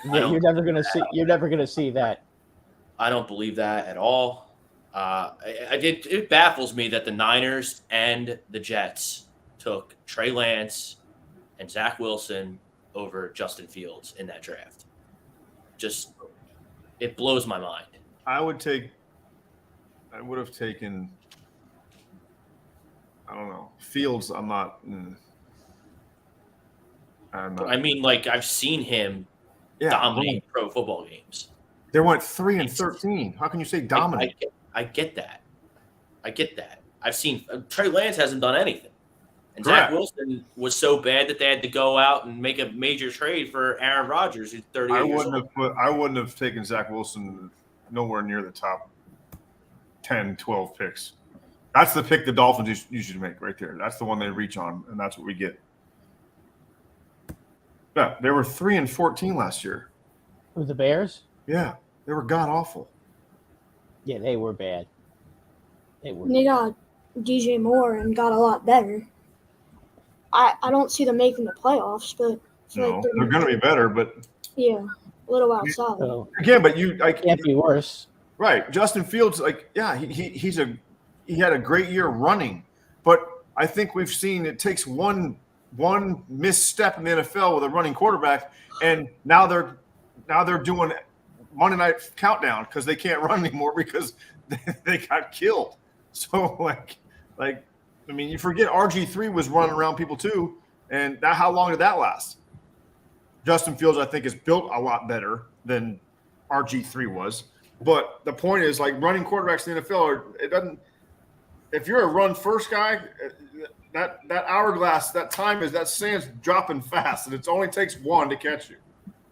Yeah, you're never gonna see that. I don't believe that at all. It baffles me that the Niners and the Jets took Trey Lance and Zach Wilson over Justin Fields in that draft. Just it blows my mind. I would have taken I don't know. Fields, I'm not. I mean, like I've seen him dominate pro football games. They went 3-13. How can you say dominate? I get that. I've seen Trey Lance hasn't done anything. And Zach Wilson was so bad that they had to go out and make a major trade for Aaron Rodgers, who's 38 years old. I wouldn't have taken Zach Wilson nowhere near the top 10, 12 picks. That's the pick the Dolphins usually make right there. That's the one they reach on, and that's what we get. Yeah, they were 3-14 last year. With the Bears? Yeah, they were god-awful. Yeah, they were bad. They got DJ Moore and got a lot better. I don't see them making the playoffs, but no, they're going to be better, but yeah, a little outside. So, again, but can't be worse, right? Justin Fields, he had a great year running, but I think we've seen it takes one misstep in the NFL with a running quarterback, and now they're doing Monday Night Countdown because they can't run anymore because they got killed. So I mean, you forget RG3 was running around people too, and how long did that last? Justin Fields, I think, is built a lot better than RG3 was. But the point is, like, running quarterbacks in the NFL, if you're a run first guy, that hourglass, that sand's dropping fast, and it only takes one to catch you.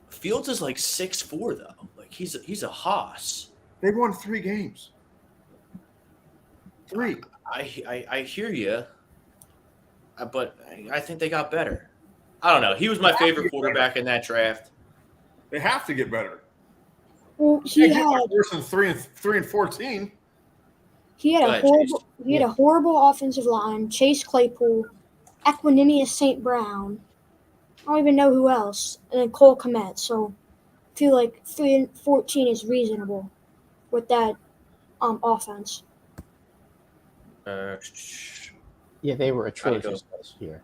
Fields is like 6'4", though. Like he's a hoss. They won 3 games. 3. I hear you, but I think they got better. I don't know. He was my favorite quarterback in that draft. They have to get better. Well, he had worse than 3 and 14. He had a horrible offensive line. Chase Claypool, Equanimeous St. Brown. I don't even know who else. And then Cole Kmet. So I feel like 3 and 14 is reasonable with that offense. Yeah, they were atrocious last year.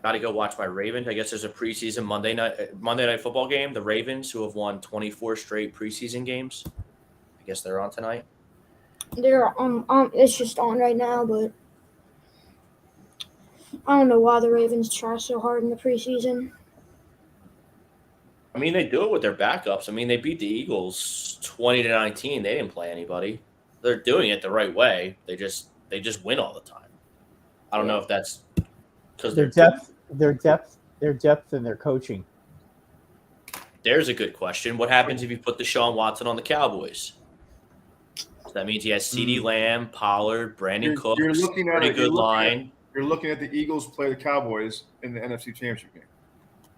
Got to go watch my Ravens. I guess there's a preseason Monday night football game. The Ravens, who have won 24 straight preseason games. I guess they're on tonight. They're it's just on right now, but I don't know why the Ravens try so hard in the preseason. I mean, they do it with their backups. I mean, they beat the Eagles 20-19. They didn't play anybody. They're doing it the right way. They just win all the time. I don't know if that's because their depth, and their coaching. There's a good question. What happens if you put Deshaun Watson on the Cowboys? So that means he has CeeDee Lamb, Pollard, Brandon Cooks. You're looking at pretty good line. You're looking at the Eagles play the Cowboys in the NFC Championship game.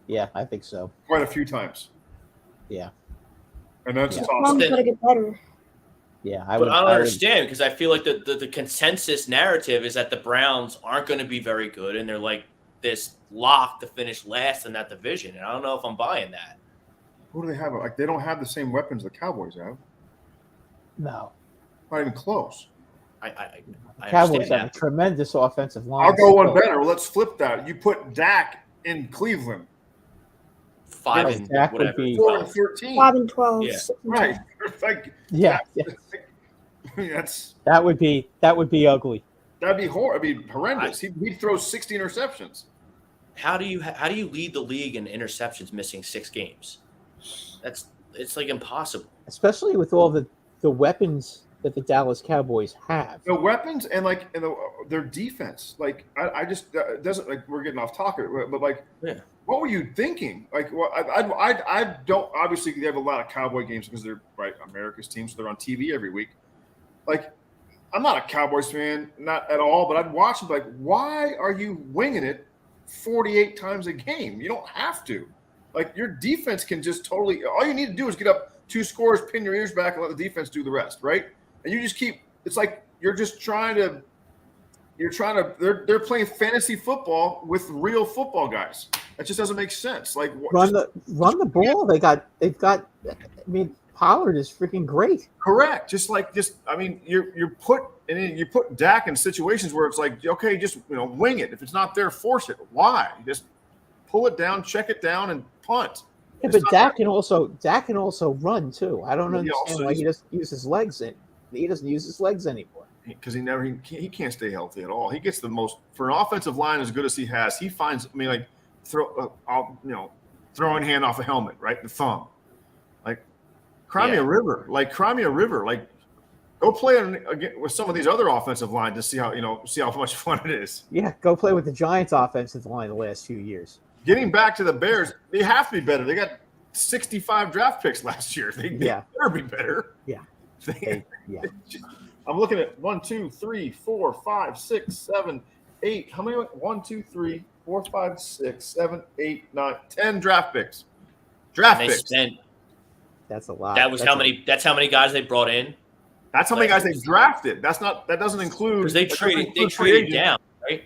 Yeah, I think so. Quite a few times. Yeah. And that's Got awesome. to get better. Yeah, I don't understand because I feel like the consensus narrative is that the Browns aren't going to be very good, and they're like this lock to finish last in that division. And I don't know if I'm buying that. Who do they have? Like, they don't have the same weapons the Cowboys have. No. Not even close. I Cowboys have a tremendous offensive line. I'll go one better. Well, let's flip that. You put Dak in Cleveland. 5 and Dak whatever. would be 4 and 13. 5 and 12. Yeah. 6 and Right. 12. Like, Yeah. That would be ugly. That'd be horrendous. He'd throw 60 interceptions. How do you lead the league in interceptions missing 6 games? It's like impossible. Especially with all the weapons that the Dallas Cowboys have. The weapons and their defense. Like I just it doesn't like we're getting off topic, but like what were you thinking? Like I don't obviously they have a lot of Cowboy games because they're America's team, so they're on TV every week. Like I'm not a Cowboys fan, not at all, but I'd watch them like, why are you winging it 48 times a game? You don't have to. Like your defense can just totally all you need to do is get up 2 scores, pin your ears back, and let the defense do the rest, right? And you just keep it's like they're playing fantasy football with real football guys. That just doesn't make sense. Like run the ball. They've got I mean Pollard is freaking great. Correct. You put Dak in situations where it's like, okay, just wing it. If it's not there, force it. Why? Just pull it down, check it down, and punt. Yeah, but Dak can also run too. I don't understand why he doesn't use his legs. He doesn't use his legs anymore because he can't stay healthy at all. He gets the most for an offensive line as good as he has. He finds throwing hand off a helmet, right? The thumb, Cry me a river. Like, go play with some of these other offensive lines to see how much fun it is. Yeah, go play with the Giants' offensive line the last few years. Getting back to the Bears, they have to be better. They got 65 draft picks last year. They better be better. Yeah. I'm looking at 1, 2, 3, 4, 5, 6, 7, 8. How many? 1, 2, 3, 4, 5, 6, 7, 8, 9, 10 draft picks. That's a lot. That's how many guys they brought in. That's how many guys they drafted. That doesn't include because they traded down, right?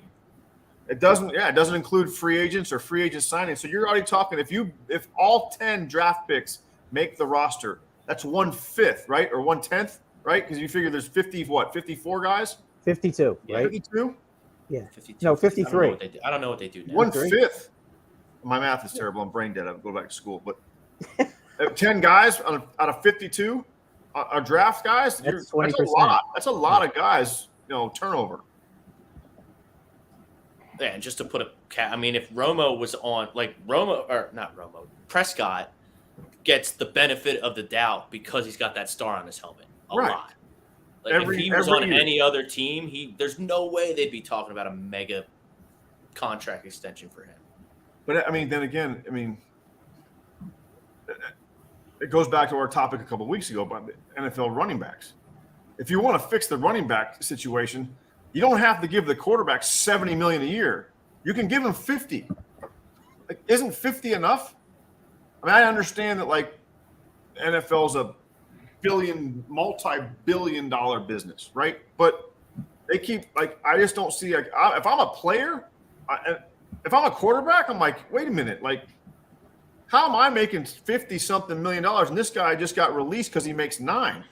It doesn't include free agents or free agent signings. So you're already talking if all 10 draft picks make the roster, that's 1/5, right? Or 1/10, right? Because you figure there's 54 guys? 52, right? 52? Yeah. 52. No, 53. I don't know what they do now. 1/5. My math is terrible. I'm brain dead. I'll go back to school. But 10 guys out of 52 are draft guys. That's 20%. That's a lot. That's a lot of guys, turnover. Yeah, and just to put if Romo was on, Prescott gets the benefit of the doubt because he's got that star on his helmet a lot. If he was on any other team, there's no way they'd be talking about a mega contract extension for him. But then again, it goes back to our topic a couple of weeks ago about the NFL running backs. If you want to fix the running back situation, you don't have to give the quarterback $70 million a year. You can give him $50. Isn't 50 enough? I understand that NFL's a multi-billion-dollar business, right? But they keep I just don't see if I'm a player, if I'm a quarterback, I'm like, wait a minute, how am I making $50-something million and this guy just got released because he makes $9 million?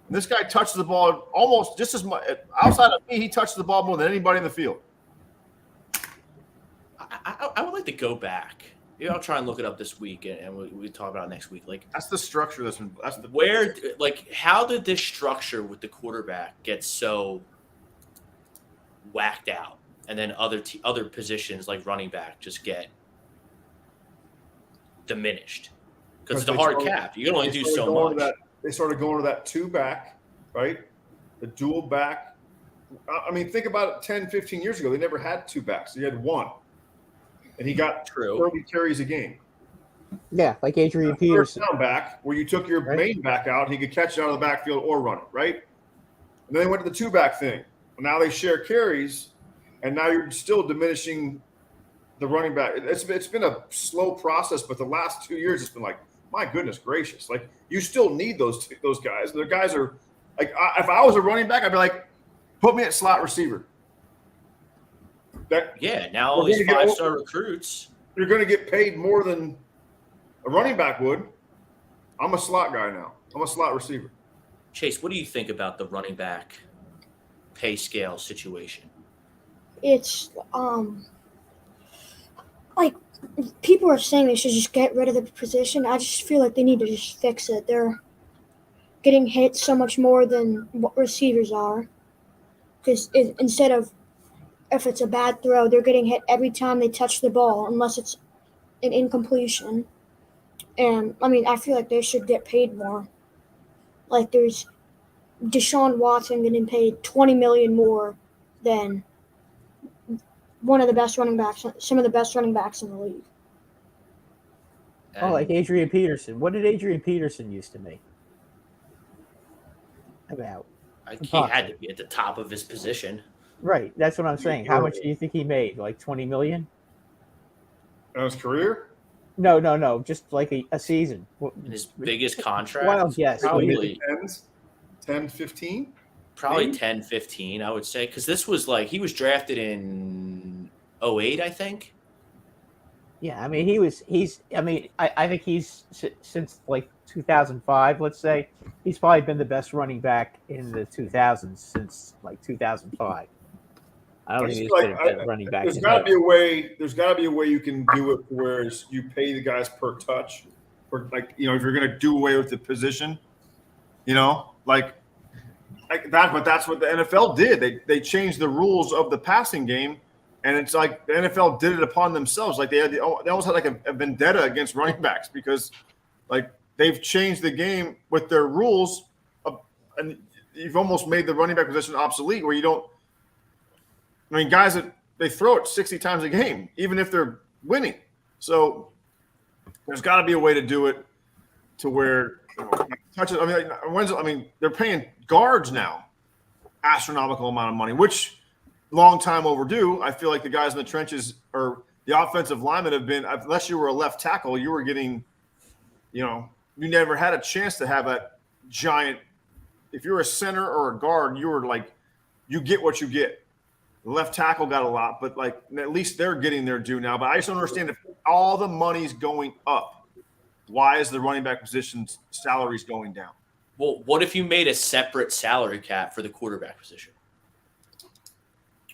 And this guy touches the ball almost just as much outside of me. He touches the ball more than anybody in the field. I would like to go back. I'll try and look it up this week, and we talk about it next week. That's the structure. How did this structure with the quarterback get so whacked out, and then other positions like running back just get diminished because it's a hard cap. You can only do so much. They started going to that 2-back, right? The dual back. Think about it 10, 15 years ago. They never had 2 backs. They had 1. And he got 30 carries a game. Yeah, like Adrian Peterson. Down back, where you took your main back out, he could catch it out of the backfield or run it, right? And then they went to the 2-back thing. Well, now they share carries, and now you're still diminishing the running back. It's been a slow process, but the last 2 years it's been my goodness gracious. You still need those guys. The guys are if I was a running back, I'd be put me at slot receiver. Now all these 5-star recruits. You're going to get paid more than a running back would. I'm a slot guy now. I'm a slot receiver. Chase, what do you think about the running back pay scale situation? It's people are saying they should just get rid of the position. I just feel like they need to just fix it. They're getting hit so much more than what receivers are. Because instead of if it's a bad throw, they're getting hit every time they touch the ball, unless it's an incompletion. And, I feel like they should get paid more. There's Deshaun Watson getting paid $20 million more than some of the best running backs in the league. Like Adrian Peterson. What did Adrian Peterson used to make? About. He had to be at the top of his position. Right. That's what I'm saying. How much do you think he made? $20 million? In his career? No. Just a season. In his biggest contract? Wild guess. Probably 10, 15? Probably Maybe? 10, 15, I would say. Because this was he was drafted in 2008, I think. Yeah, I think he's since 2005, let's say, he's probably been the best running back in the 2000s since 2005. I don't think he's been a better running back. There's got to be a way. There's got to be a way you can do it whereas you pay the guys per touch, if you're going to do away with the position, like that. But that's what the NFL did. They changed the rules of the passing game, and it's the NFL did it upon themselves. They almost had a vendetta against running backs because they've changed the game with their rules, and you've almost made the running back position obsolete where you don't. Guys that they throw it 60 times a game, even if they're winning. So there's got to be a way to do it to where touches. They're paying guards now astronomical amount of money, which long time overdue. I feel like the guys in the trenches or the offensive linemen have been, unless you were a left tackle, you were getting, you never had a chance to have that giant. If you're a center or a guard, you were you get what you get. The left tackle got a lot, but at least they're getting their due now. But I just don't understand if all the money's going up, why is the running back position's salaries going down? Well, what if you made a separate salary cap for the quarterback position?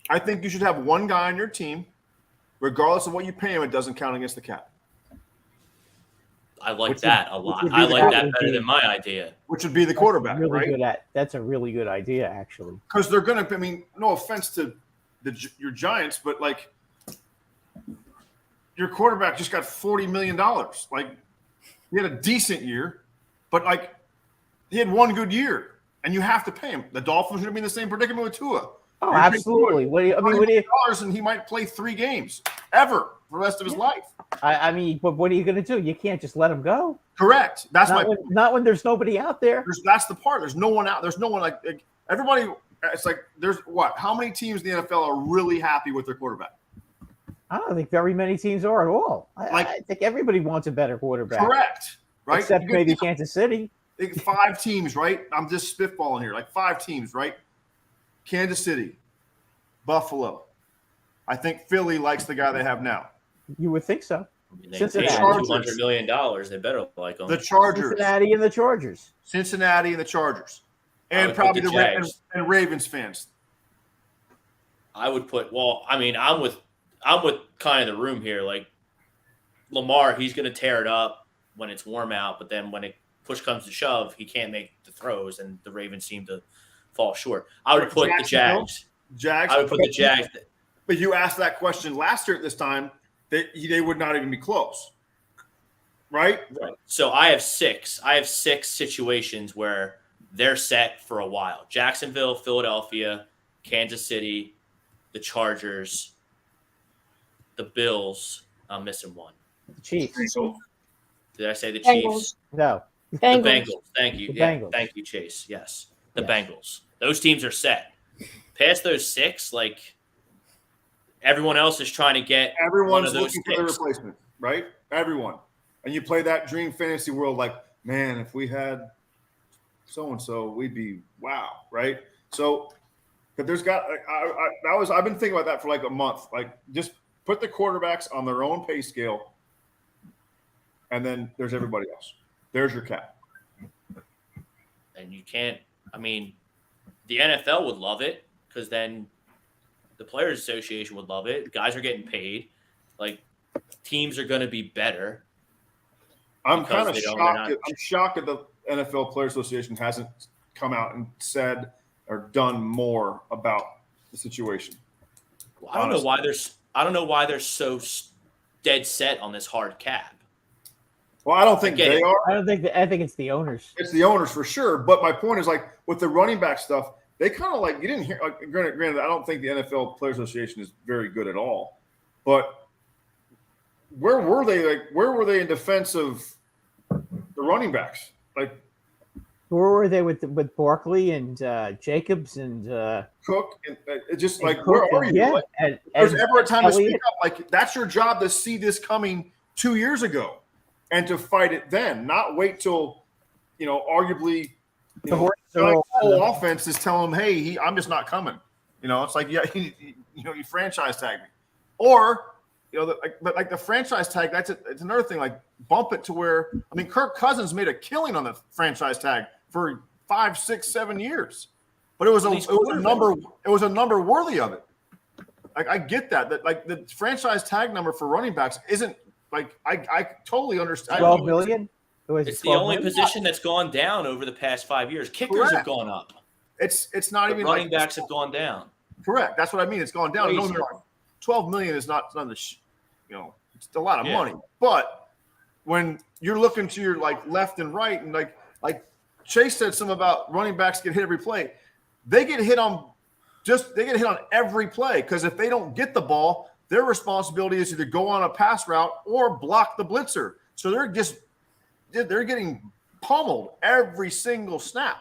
I think you should have one guy on your team, regardless of what you pay him, it doesn't count against the cap. I like that a lot. would be I the like that cap would better be- than my idea. Which would be the quarterback, right? That's a really good idea, actually. Because they're going to, I mean, no offense to your Giants, but like your quarterback just got $40 million. Like he had a decent year, but like he had one good year and you have to pay him. The Dolphins should be in the same predicament with Tua. Oh, absolutely. What do you, and he might play 3 games ever for the rest of his life. I mean, but what are you going to do? You can't just let him go. Correct. That's not when there's nobody out there. That's the part. There's no one out. There's no one like everybody. It's like there's what? How many teams in the NFL are really happy with their quarterback? I don't think very many teams are at all. I think everybody wants a better quarterback. Correct. Right. Except maybe Kansas City. 5 teams, right? I'm just spitballing here. Like 5 teams, right? Kansas City, Buffalo. I think Philly likes the guy they have now. You would think so. I mean, they Cincinnati. paid $200 million. They better like them. The Chargers. Cincinnati and the Chargers. Cincinnati and the Chargers. And probably the Ravens fans. I would put. Well, I mean, I'm with kind of the room here. Like Lamar, he's going to tear it up when it's warm out, but then when it push comes to shove, he can't make the throws, and the Ravens seem to fall short. I would put the Jags. I would put the Jags. But you asked that question last year at this time, they would not even be close. Right? Right. So I have 6. I have 6 situations where they're set for a while. Jacksonville, Philadelphia, Kansas City, the Chargers, the Bills. I'm missing one. The Chiefs. Did I say the Bengals. Chiefs? No. The Bengals. Thank you. The Yeah, Bengals. thank you, Chase. Yes. The Yes. Bengals. Those teams are set. Past those 6, like everyone else is trying to get Everyone's one of those looking for their picks. replacement, right? Everyone. And you play that dream fantasy world like, man, if we had so-and-so, we'd be wow, right? So, but there's got I've been thinking about that for like a month. Like just put the quarterbacks on their own pay scale, and then there's everybody else. There's your cap. And you can't, I mean, the NFL would love it because then the Players Association would love it. Guys are getting paid. Like, teams are going to be better. I'm because kind of they don't- shocked. they're not- I'm shocked that the NFL Players Association hasn't come out and said or done more about the situation. Well, I don't know why they're so dead set on this hard cap. Well, I don't think get they it. are. I think it's the owners. It's the owners for sure. But my point is, like with the running back stuff, they kind of like you didn't hear. Like, granted, I don't think the NFL Players Association is very good at all. But where were they? Like, where were they in defense of the running backs? Like, Where were they with Barkley and Jacobs and Cook, and it just and like Cook where are and- you? Yeah, Like, and there's ever a time to speak Elliott. up. Like that's your job to see this coming 2 years ago, and to fight it then, not wait till arguably The horses are the all- whole offense is telling him, "Hey, I'm just not coming." It's like you franchise tag me, or like the franchise tag. It's another thing. Like bump it to where Kirk Cousins made a killing on the franchise tag for 5, 6, 7 years, but it was a number worthy of it. Like I get that like the franchise tag number for running backs isn't like I totally understand. 12 million. It's the only position that's gone down over the past 5 years. Kickers have Correct. gone up. It's not The even running like, backs have gone down. correct. That's what I mean. It's gone down. Crazy. No, 12 million is not the it's a lot of Yeah. money. But when you're looking to your like left and right, and like Chase said something about running backs get hit every play, they get hit on every play because if they don't get the ball, their responsibility is either go on a pass route or block the blitzer. So they're getting pummeled every single snap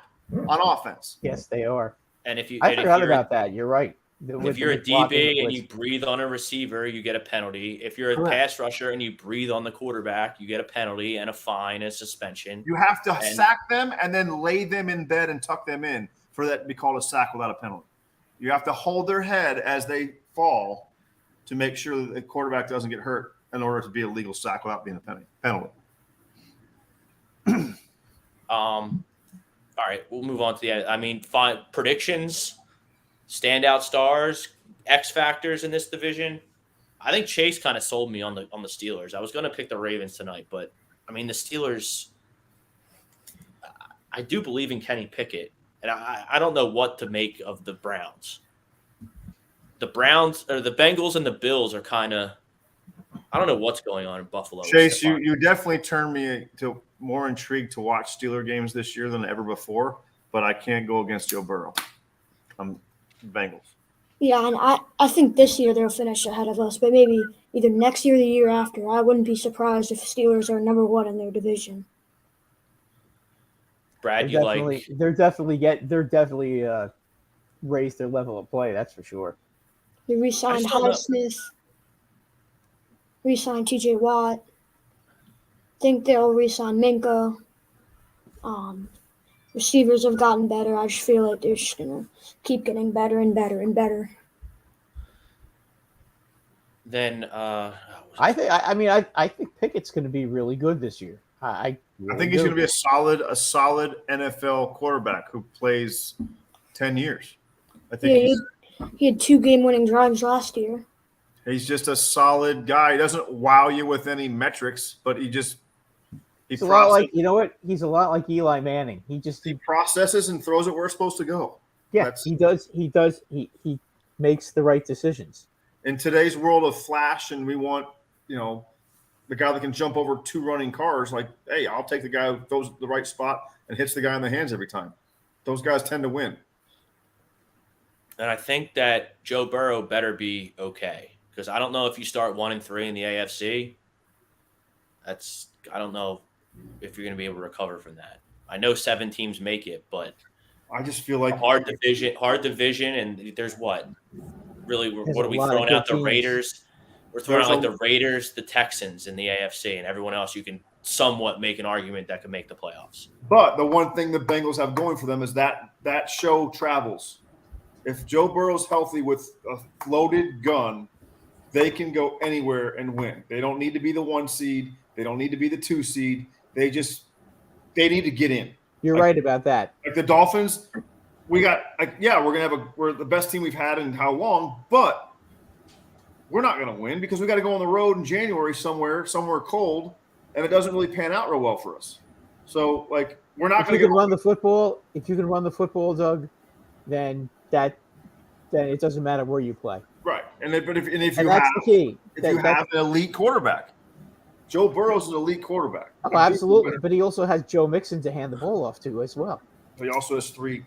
on offense. Yes, they are. And if you, I and if forgot you're- about that. You're right. If you're a DB and you breathe on a receiver, you get a penalty. If you're a Correct. pass rusher and you breathe on the quarterback, you get a penalty and a fine and suspension. You have to And- sack them and then lay them in bed and tuck them in for that to be called a sack without a penalty. You have to hold their head as they fall to make sure that the quarterback doesn't get hurt in order to be a legal sack without being a penalty. All right, we'll move on to the. Predictions, standout stars. X factors in this division, I think Chase kind of sold me on the Steelers. I was going to pick the Ravens tonight, but I mean the Steelers. I do believe in Kenny Pickett, and I don't know what to make of the Browns. The Browns or the Bengals and the Bills are kind of. I don't know what's going on in Buffalo. Chase, you definitely turned me to more intrigued to watch Steeler games this year than ever before, but I can't go against Joe Burrow. I'm Bengals. Yeah, and I think this year they'll finish ahead of us, but maybe either next year or the year after. I wouldn't be surprised if Steelers are number one in their division. Brad, they're definitely raised their level of play. That's for sure. They re-signed Highsmith, re-signed T.J. Watt. Think they'll re-sign Minka. Receivers have gotten better. I just feel like they're just gonna keep getting better and better and better. Then I think Pickett's going to be really good this year. I think he's going to be a solid NFL quarterback who plays 10 years. I think he had 2 game-winning drives last year. He's just a solid guy. He doesn't wow you with any metrics, but he's a lot like, you know what? He's a lot like Eli Manning. He processes and throws it where it's supposed to go. Yeah, he does. He makes the right decisions. In today's world of flash, and we want, the guy that can jump over 2 running cars, like, hey, I'll take the guy who throws the right spot and hits the guy in the hands every time. Those guys tend to win. And I think that Joe Burrow better be okay, because I don't know if you start 1-3 in the AFC. I don't know if you're going to be able to recover from that. I know 7 teams make it, but I just feel like hard division, and there's what? Really, what are we throwing out? The Raiders. We're throwing out like the Raiders, the Texans in the AFC, and everyone else you can somewhat make an argument that could make the playoffs. But the one thing the Bengals have going for them is that show travels. If Joe Burrow's healthy with a loaded gun, they can go anywhere and win. They don't need to be the 1 seed. They don't need to be the 2 seed. They need to get in. You're right about that. Like the Dolphins, we're the best team we've had in how long, but we're not going to win because we got to go on the road in January somewhere cold, and it doesn't really pan out real well for us. So, like, we're not going to run the football. If you can run the football, Doug, then it doesn't matter where you play. Right, and if you have an elite quarterback, Joe Burrow's an elite quarterback. Oh, absolutely, but he also has Joe Mixon to hand the ball off to as well. He also has three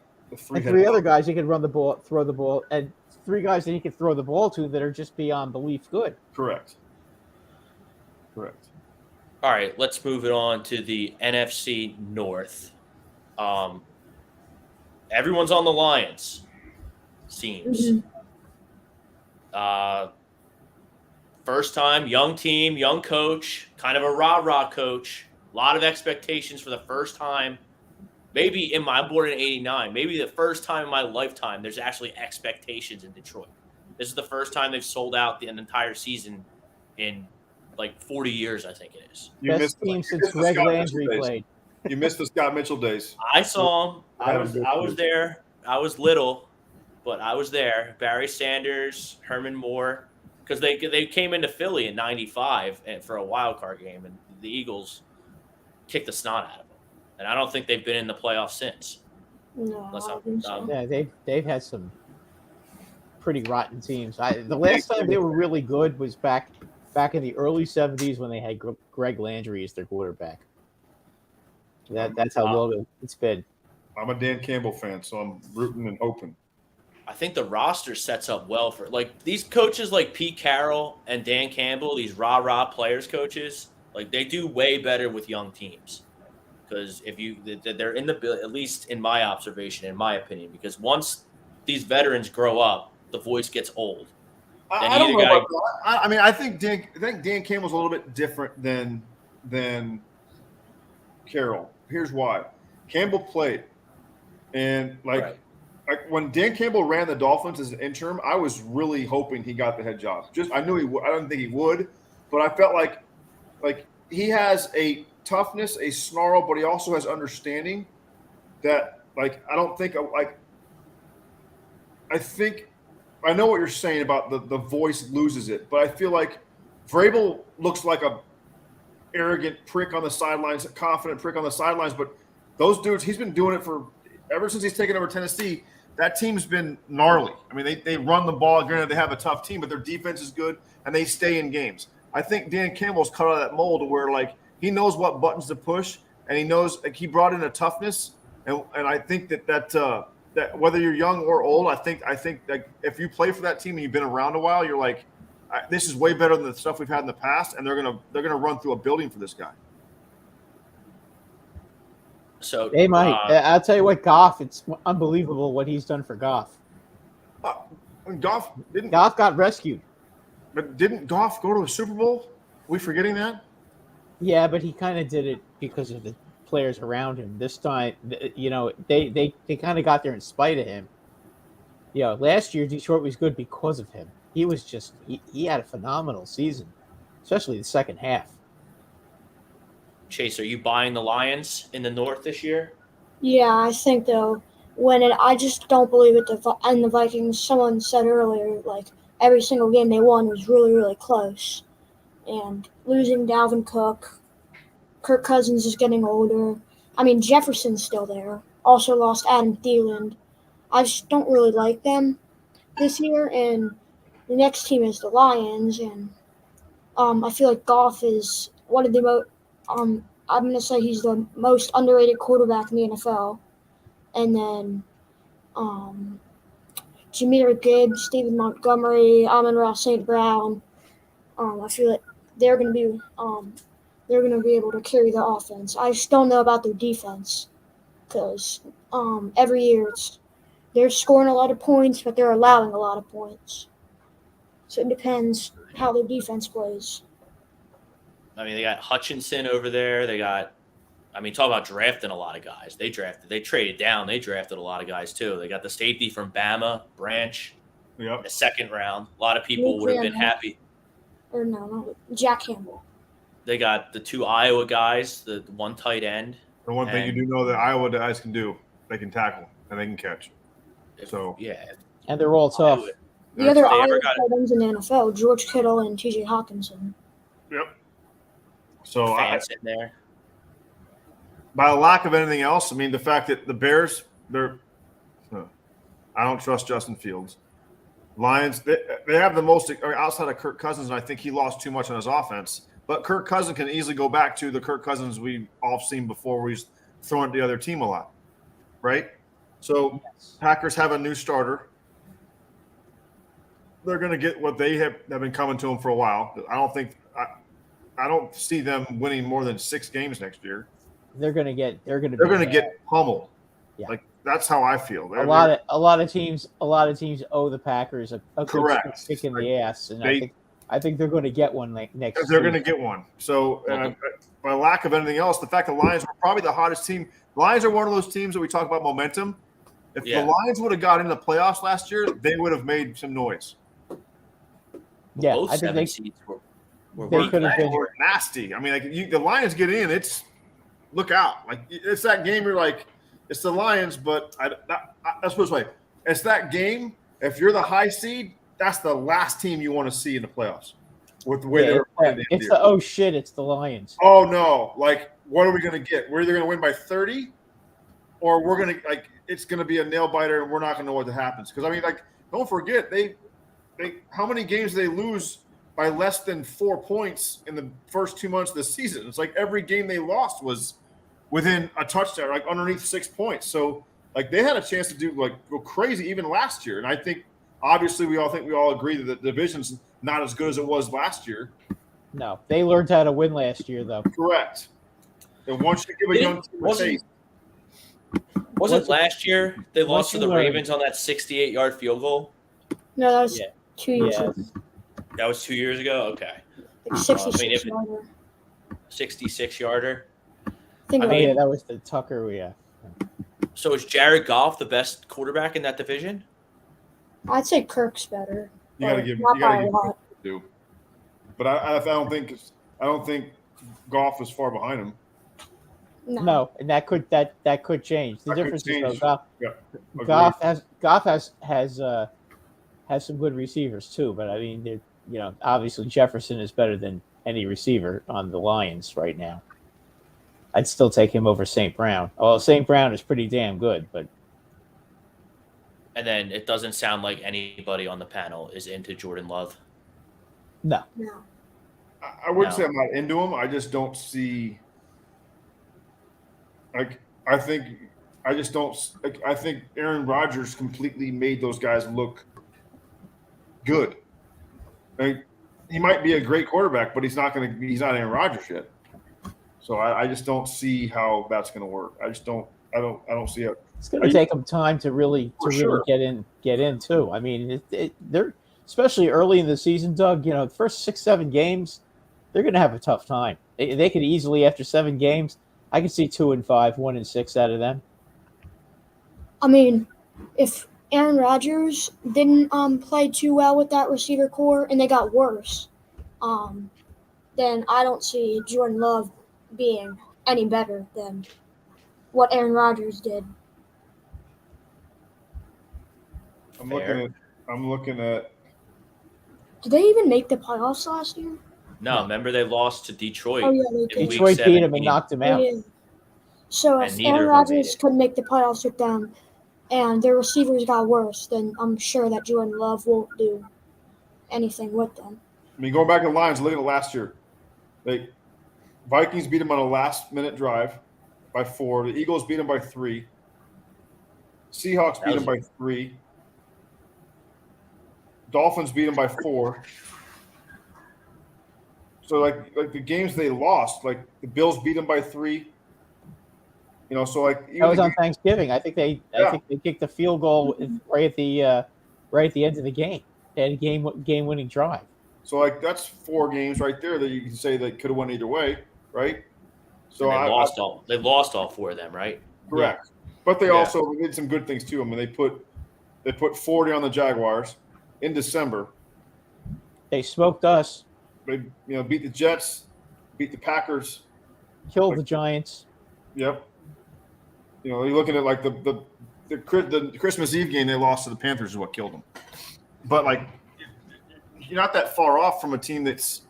other guys he can run the ball, throw the ball, and 3 guys that he can throw the ball to that are just beyond belief good. Correct. All right, let's move it on to the NFC North. Everyone's on the Lions, seems. Mm-hmm. First time, young team, young coach, kind of a rah-rah coach. A lot of expectations for the first time. Maybe I'm born in 89. Maybe the first time in my lifetime there's actually expectations in Detroit. This is the first time they've sold out an entire season in like 40 years, I think it is. Best team since Greg Landry played. You missed the Scott Mitchell days. I saw him. I was there. I was little, but I was there. Barry Sanders, Herman Moore, because they came into Philly in '95 for a wild card game, and the Eagles kicked the snot out of them. And I don't think they've been in the playoffs since. No, yeah, they've had some pretty rotten teams. The last time they were really good was back in the early '70s when they had Greg Landry as their quarterback. That's how well it's been. I'm a Dan Campbell fan, so I'm rooting and hoping. I think the roster sets up well for like these coaches like Pete Carroll and Dan Campbell, these rah-rah players coaches, like they do way better with young teams. Because they're in the, at least in my observation, in my opinion, because once these veterans grow up, the voice gets old. I don't know about that. I mean, I think Dan Campbell's a little bit different than Carroll. Here's why. Campbell played, and like when Dan Campbell ran the Dolphins as an interim, I was really hoping he got the head job. I knew he would. I didn't think he would, but I felt like he has a toughness, a snarl, but he also has understanding that I think I know what you're saying about the voice loses it, but I feel like Vrabel looks like a arrogant prick on the sidelines, a confident prick on the sidelines, but those dudes, he's been doing it ever since he's taken over Tennessee. That team's been gnarly. I mean, they run the ball. Granted, they have a tough team, but their defense is good, and they stay in games. I think Dan Campbell's cut out of that mold to where, like, he knows what buttons to push, and he knows, like, he brought in a toughness, and I think that whether you're young or old, I think like if you play for that team and you've been around a while, you're like, this is way better than the stuff we've had in the past, and they're gonna run through a building for this guy. So they might. I'll tell you what, Goff. It's unbelievable what he's done for Goff. Goff got rescued. But didn't Goff go to a Super Bowl? Are we forgetting that? Yeah, but he kind of did it because of the players around him. This time, they kind of got there in spite of him. Last year Detroit was good because of him. He was just he had a phenomenal season, especially the second half. Chase, are you buying the Lions in the North this year? Yeah, I think though. I just don't believe it. And the Vikings. Someone said earlier, like every single game they won was really, really close, and losing Dalvin Cook, Kirk Cousins is getting older. I mean, Jefferson's still there. Also lost Adam Thielen. I just don't really like them this year. And the next team is the Lions, and I feel like Goff is one of the most. I'm going to say he's the most underrated quarterback in the NFL. And then Jahmyr Gibbs, Stephen Montgomery, Amon-Ra St. Brown. I feel like they're going to be able to carry the offense. I just don't know about their defense because every year they're scoring a lot of points, but they're allowing a lot of points. So it depends how their defense plays. I mean, they got Hutchinson over there. Talk about drafting a lot of guys. They traded down. They drafted a lot of guys too. They got the safety from Bama, Branch, in the second round. A lot of people would have been happy. Or no, Jack Campbell. They got the 2 Iowa guys, the 1 tight end. The one thing you do know that Iowa guys can do, they can tackle and they can catch. And they're all tough. The other Iowa tight ends in the NFL, George Kittle and T.J. Hawkinson. Yep. So fans in there. By lack of anything else, I mean the fact that the Bears, I don't trust Justin Fields. Lions, they have the most outside of Kirk Cousins, and I think he lost too much on his offense. But Kirk Cousins can easily go back to the Kirk Cousins we've all seen before, where he's throwing at the other team a lot, right? So Packers have a new starter. They're going to get what they have been coming to them for a while. I don't see them winning more than 6 games next year. They're going to get pummeled. Yeah. Like that's how I feel. A lot of teams owe the Packers a correct kick in the ass, and I think they're going to get one next. They're going to get one. So by lack of anything else, the fact the Lions were probably the hottest team. Lions are one of those teams that we talk about momentum. If the Lions would have got into the playoffs last year, they would have made some noise. Yeah, both I think seeds were nasty. I mean, like the Lions get in, it's look out. Like it's that game. You're like, it's the Lions, but that's what it's like. It's that game. If you're the high seed, that's the last team you want to see in the playoffs. With the way they're playing. It's the Lions. Oh no! Like, what are we going to get? We're either going to win by 30, or we're going to it's going to be a nail biter, and we're not going to know what happens. Because I mean, like, don't forget they how many games do they lose by less than 4 points in the first 2 months of the season? It's like every game they lost was within a touchdown, like underneath 6 points. So like they had a chance to go crazy even last year. And I think obviously we all agree that the division's not as good as it was last year. No, they learned how to win last year though. Correct. And once you give a young team a taste. Wasn't last year they lost to the Ravens on that 68-yard field goal? No, that was 2 years ago. That was 2 years ago? Okay. Like 66-yarder. 66-yarder. That was the Tucker, So is Jared Goff the best quarterback in that division? I'd say Kirk's better. You got to give him to. But I don't think Goff is far behind him. No, and that could change. The difference is though, Goff has has some good receivers too, but I mean, obviously Jefferson is better than any receiver on the Lions right now. I'd still take him over St. Brown. Well, St. Brown is pretty damn good, but. And then it doesn't sound like anybody on the panel is into Jordan Love. No. I wouldn't say I'm not into him. I just don't see. I think Aaron Rodgers completely made those guys look good. He might be a great quarterback, but he's not Aaron Rodgers yet. So I just don't see how that's going to work. I don't see it. It's going to take them time to really get in too. I mean, they're especially early in the season, Doug. The first 6-7 games, they're going to have a tough time. They could easily, after 7 games, I could see 2-5, 1-6 out of them. I mean, if Aaron Rodgers didn't play too well with that receiver core and they got worse, then I don't see Jordan Love being any better than what Aaron Rodgers did. I'm looking at. Did they even make the playoffs last year? No, remember they lost to Detroit. Oh, yeah, they did. Detroit beat him and knocked him out. Yeah. So if Aaron Rodgers couldn't make the playoffs with them and their receivers got worse, then I'm sure that Jordan Love won't do anything with them. I mean, going back to the Lions, look at last year. Vikings beat them on a last-minute drive by 4. The Eagles beat them by 3. Seahawks beat them by 3. Dolphins beat them by 4. So, like the games they lost, like the Bills beat them by 3. So like that was on Thanksgiving. I think they kicked the field goal right at the end of the game. They had a game-winning drive. So like that's 4 games right there that you can say they could have went either way, right? So they lost all 4 of them, right? Correct. Yeah. But they also did some good things too. I mean, they put 40 on the Jaguars in December. They smoked us. They beat the Jets, beat the Packers, killed the Giants. Yep. You're looking at like the Christmas Eve game they lost to the Panthers is what killed them. But like you're not that far off from a team that's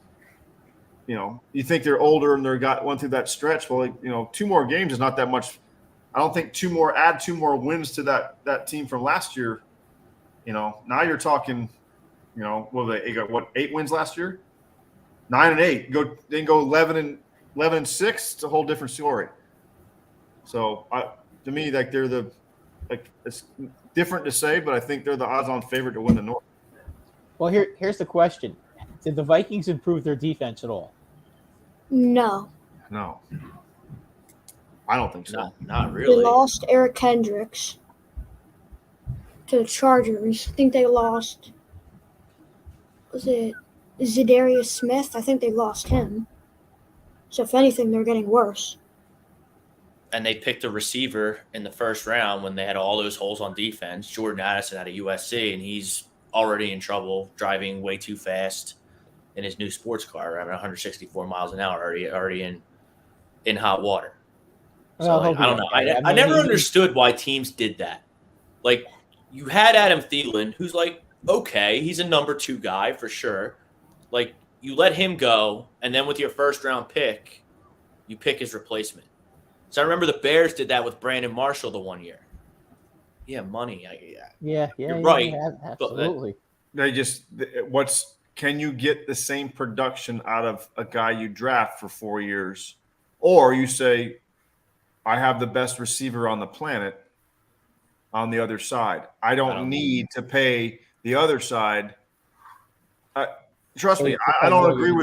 you think they're older and went through that stretch. Well, 2 more games is not that much. I don't think 2 more wins to that team from last year. Now you're talking, they got 8 wins last year? 9 and 8. Go 11 and 6. It's a whole different story. So to me, like it's different to say, but I think they're the odds-on favorite to win the North. Well, here's the question: did the Vikings improve their defense at all? No. I don't think so. Not really. They lost Eric Kendricks to the Chargers. I think they lost. Was it Zadarius Smith? I think they lost him. So if anything, they're getting worse. And they picked a receiver in the first round when they had all those holes on defense, Jordan Addison out of USC, and he's already in trouble driving way too fast in his new sports car, driving 164 miles an hour, already in hot water. So I don't know. I never understood why teams did that. Like, you had Adam Thielen, who's like, okay, he's a number 2 guy for sure. Like, you let him go, and then with your first round pick, you pick his replacement. So I remember the Bears did that with Brandon Marshall the one year. Yeah, money. You're right. Absolutely. Can you get the same production out of a guy you draft for 4 years? Or you say, I have the best receiver on the planet on the other side. I don't need to pay the other side. Trust me, I don't agree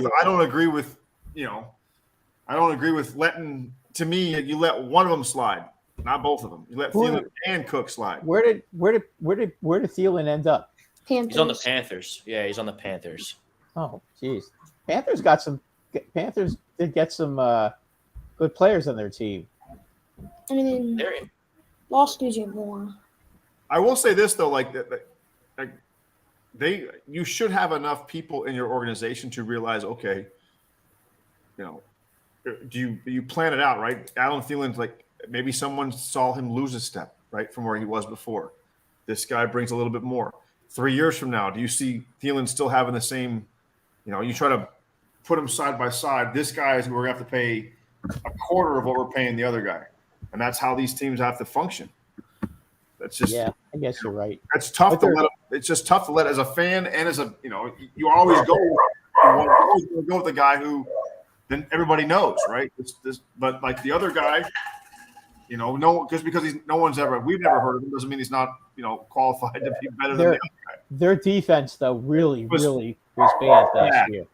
with letting. To me, you let one of them slide, not both of them. You let Thielen and Cook slide. Where did Thielen end up? Panthers. He's on the Panthers. Yeah, he's on the Panthers. Oh, jeez. Panthers did get some good players on their team. I mean, lost DJ Moore. I will say this though, you should have enough people in your organization to realize, okay, do you plan it out, right? Adam Thielen's like, maybe someone saw him lose a step, right, from where he was before. This guy brings a little bit more. 3 years from now, do you see Thielen still having the same, you try to put them side by side. This guy is we're going to have to pay a quarter of what we're paying the other guy. And that's how these teams have to function. That's just I guess you're right. It's tough to let. It's just tough to let as a fan and as a you always go. You always go with the guy who then everybody knows, right? But like the other guy, just because we've never heard of him doesn't mean he's not qualified to be better than the other guy. Their defense though really was bad last year.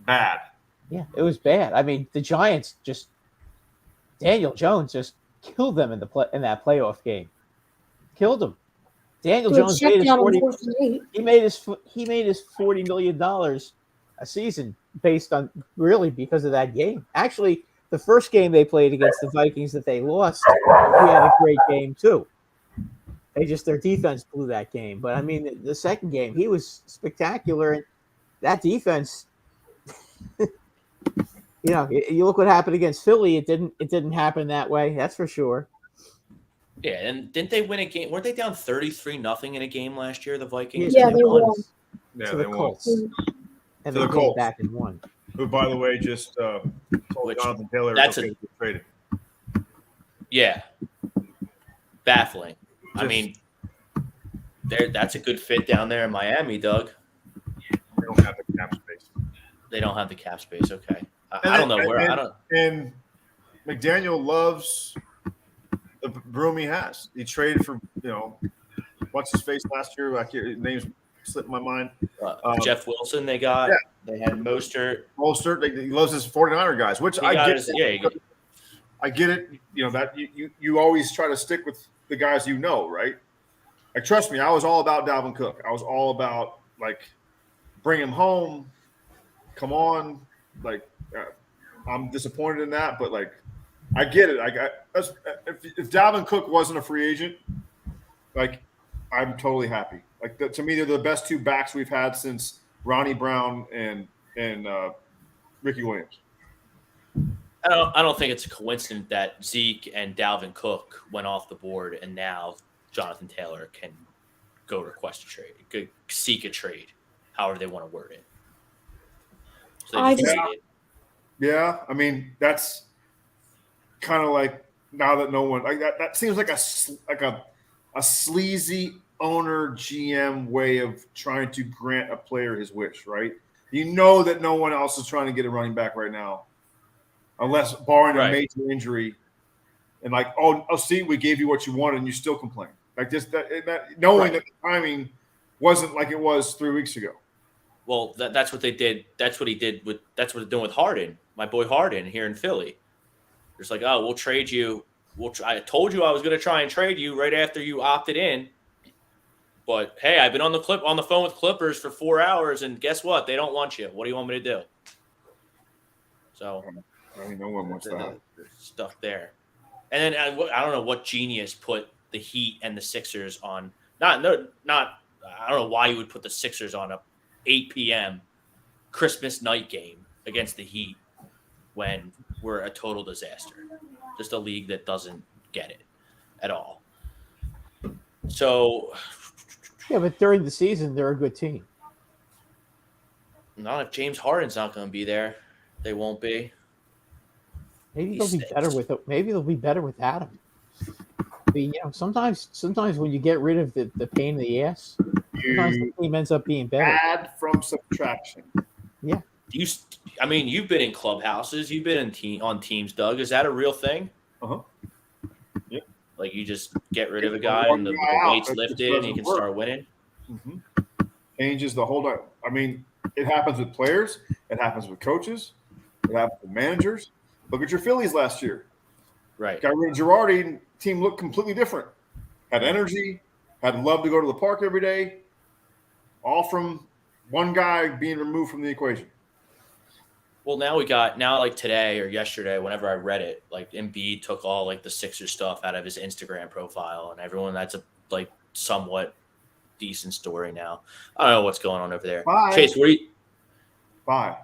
Bad. Yeah, it was bad. I mean, the Giants Daniel Jones just killed them in that playoff game. Killed him. Daniel Jones made his $40 million a season based on really because of that game. Actually, the first game they played against the Vikings that they lost, he had a great game too. Their defense blew that game. But I mean, the second game, he was spectacular. And that defense, you look what happened against Philly. It didn't happen that way. That's for sure. Yeah, and didn't they win a game? Weren't they down 33-0 in a game last year, the Vikings? Yeah, they won. Yeah, to they the won. Colts. And To they the came Colts. back and won. Who, by the way, just told Jonathan Taylor that's to get traded. Yeah. Baffling. I mean, that's a good fit down there in Miami, Doug. They don't have the cap space. They don't have the cap space. Okay. I don't know where. And McDaniel loves the room he has. He traded for, what's his face last year? His name's slipped my mind. Jeff Wilson, they got. Yeah. They had Mostert. He loves his 49er guys, which I get. I get it. That you always try to stick with the guys right? Like, trust me, I was all about Dalvin Cook. I was all about, bring him home. Come on. I'm disappointed in that, but, I get it. If Dalvin Cook wasn't a free agent, I'm totally happy. To me, they're the best two backs we've had since Ronnie Brown and Ricky Williams. I don't think it's a coincidence that Zeke and Dalvin Cook went off the board, and now Jonathan Taylor can go request a trade, could seek a trade, however they want to word it. So Yeah, I mean, that's kind of like now that no one that seems like a sleazy owner GM way of trying to grant a player his wish, right? That no one else is trying to get a running back right now, unless barring a major injury, and see, we gave you what you wanted and you still complain. Knowing that the timing wasn't like it was 3 weeks ago. Well, that's what they did. That's what he did that's what they're doing with Harden, my boy Harden here in Philly. It's we'll trade you. I told you I was going to try and trade you right after you opted in. But hey, I've been on the phone with Clippers for 4 hours, and guess what? They don't want you. What do you want me to do? So, I mean, no one wants that stuff there. And then I don't know what genius put the Heat and the Sixers on. I don't know why you would put the Sixers on a 8 p.m. Christmas night game against the Heat when we're a total disaster. Just a league that doesn't get it at all. So, yeah, but during the season, they're a good team. Not if James Harden's not going to be there. They won't be. Maybe they'll be better with it. Maybe they'll be better with Adam. But, sometimes when you get rid of the pain in the ass, sometimes the team ends up being better. Add from subtraction. Yeah. You've been in clubhouses. You've been on teams, Doug. Is that a real thing? Uh-huh. Yeah. You just get rid of a guy and the weight's lifted and you can start winning? Mm-hmm. Changes the whole – I mean, it happens with players. It happens with coaches. It happens with managers. Look at your Phillies last year. Right. Got rid of Girardi, team looked completely different. Had energy, had love to go to the park every day, all from one guy being removed from the equation. Well, now today or yesterday, whenever I read it, Embiid took all the Sixers stuff out of his Instagram profile, and everyone that's a somewhat decent story now. I don't know what's going on over there. Bye. Chase, what are you? Bye.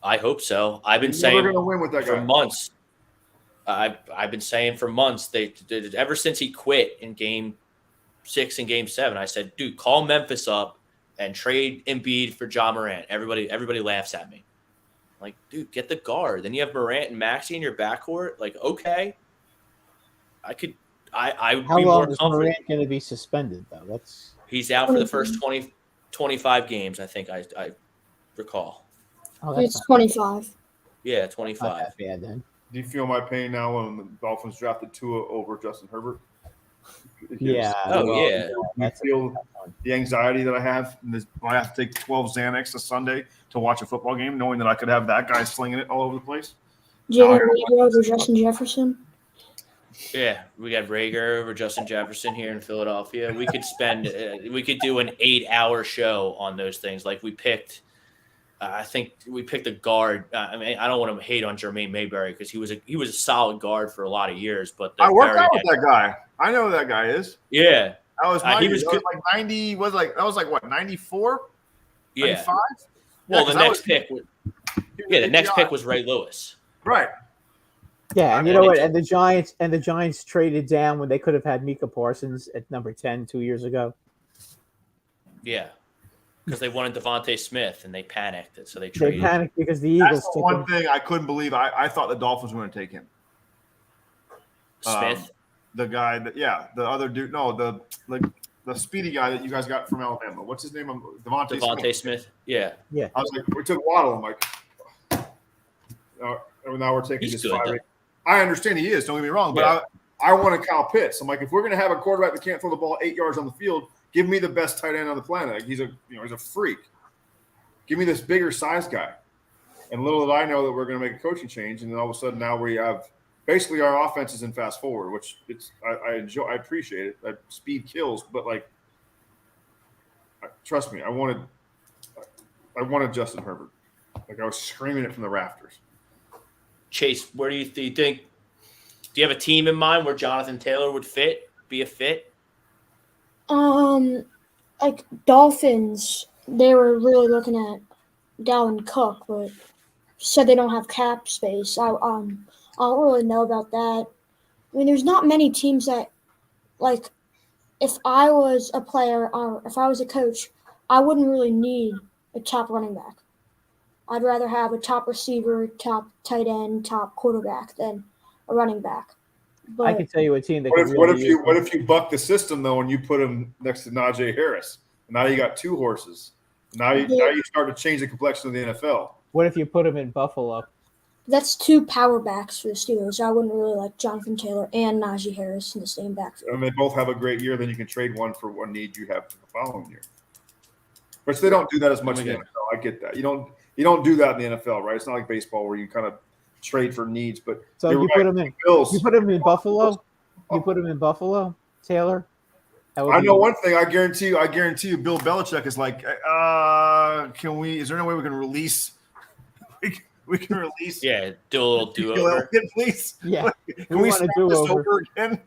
I hope so. I've been You're saying never gonna win with that for guy. months. I've been saying for months ever since he quit in Game 6 and Game 7. I said, dude, call Memphis up and trade Embiid for Ja Morant. Everybody laughs at me. Like, dude, get the guard. Then you have Morant and Maxey in your backcourt. Like, okay, I would How be long more is comfortable. Morant going to be suspended, though? He's out for the first 25 games, I think I recall. Oh, It's 25. Yeah, not 25. that bad then. Do you feel my pain now when the Dolphins drafted Tua over Justin Herbert? Yeah. Oh, well, yeah. You That's a feel tough one. the anxiety that I have when I have to take 12 Xanax a Sunday to watch a football game, knowing that I could have that guy slinging it all over the place? Jalen Reagor over Justin Jefferson. Yeah, we got Rager over Justin Jefferson here in Philadelphia. We could we could do an 8-hour show on those things. Like we picked, I think we picked a guard. I mean, I don't want to hate on Jermaine Mayberry because he was a solid guard for a lot of years. But I worked out with that guy. I know who that guy is. Yeah, That was my he year. was That good. was like 90. That was like what, 94? Yeah. 95? Well, Yeah, the next pick. The next pick was Ray Lewis. Right. Yeah, and you know what? And the Giants traded down when they could have had Micah Parsons at number 10 2 years ago. Yeah, because they wanted Devontae Smith and they panicked, so they They traded. panicked because the Eagles That's the took one him. thing I couldn't believe. I thought the Dolphins were going to take him. Smith. The guy the other dude. No, the speedy guy that you guys got from Alabama. What's his name? Devontae Smith. Yeah. I was like, we took Waddle. I'm like, now we're taking He's this good, 5. I understand he is. Don't get me wrong, but I wanted Kyle Pitts. I'm like, if we're going to have a quarterback that can't throw the ball 8 yards on the field, give me the best tight end on the planet. Like, he's a freak. Give me this bigger size guy. And little did I know that we're going to make a coaching change, and then all of a sudden now we have basically our offense is in fast forward, which I enjoy. I appreciate it. That speed kills, but like, trust me, I wanted Justin Herbert. Like I was screaming it from the rafters. Chase, where do you think? Do you have a team in mind where Jonathan Taylor would be a fit? Like Dolphins, they were really looking at Dalvin Cook, but said they don't have cap space. I don't really know about that. I mean, there's not many teams that, like, if I was a player or if I was a coach, I wouldn't really need a top running back. I'd rather have a top receiver, top tight end, top quarterback than a running back. But I can tell you a team that. What if you buck the system though, and you put him next to Najee Harris? Now you got 2 horses. Now you start to change the complexion of the NFL. What if you put him in Buffalo? that's 2 power backs for the Steelers. I wouldn't really like Jonathan Taylor and Najee Harris in the same backfield. And they both have a great year. Then you can trade one for one need you have for the following year. But they don't do that as much in the NFL. I get that. You don't do that in the NFL, right? It's not like baseball where you kind of trade for needs. But So you put him in Bills. You put him in Buffalo. You put him in Buffalo, Taylor. I know one thing. I guarantee you, Bill Belichick is like, can we? Is there any way we can release? We can release. Yeah, do a little do-over. Please. Yeah. Can we want a start this do-over. over again?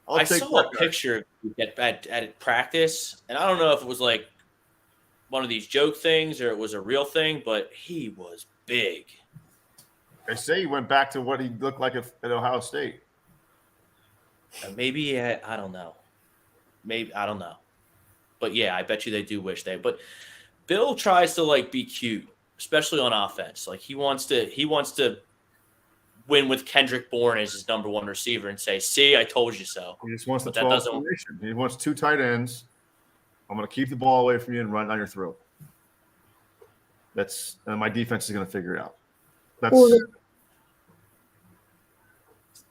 I saw a picture at practice, and I don't know if it was like one of these joke things or it was a real thing, but he was big. They say he went back to what he looked like at Ohio State. Maybe I don't know. I don't know. But yeah, I bet you they do wish they. But Bill tries to like be cute, especially on offense. Like he wants to win with Kendrick Bourne as his number 1 receiver and say, "See, I told you so." He just wants the But that 12 doesn't- formation. He wants 2 tight ends. I'm going to keep the ball away from you and run down your throat. And my defense is going to figure it out. Well,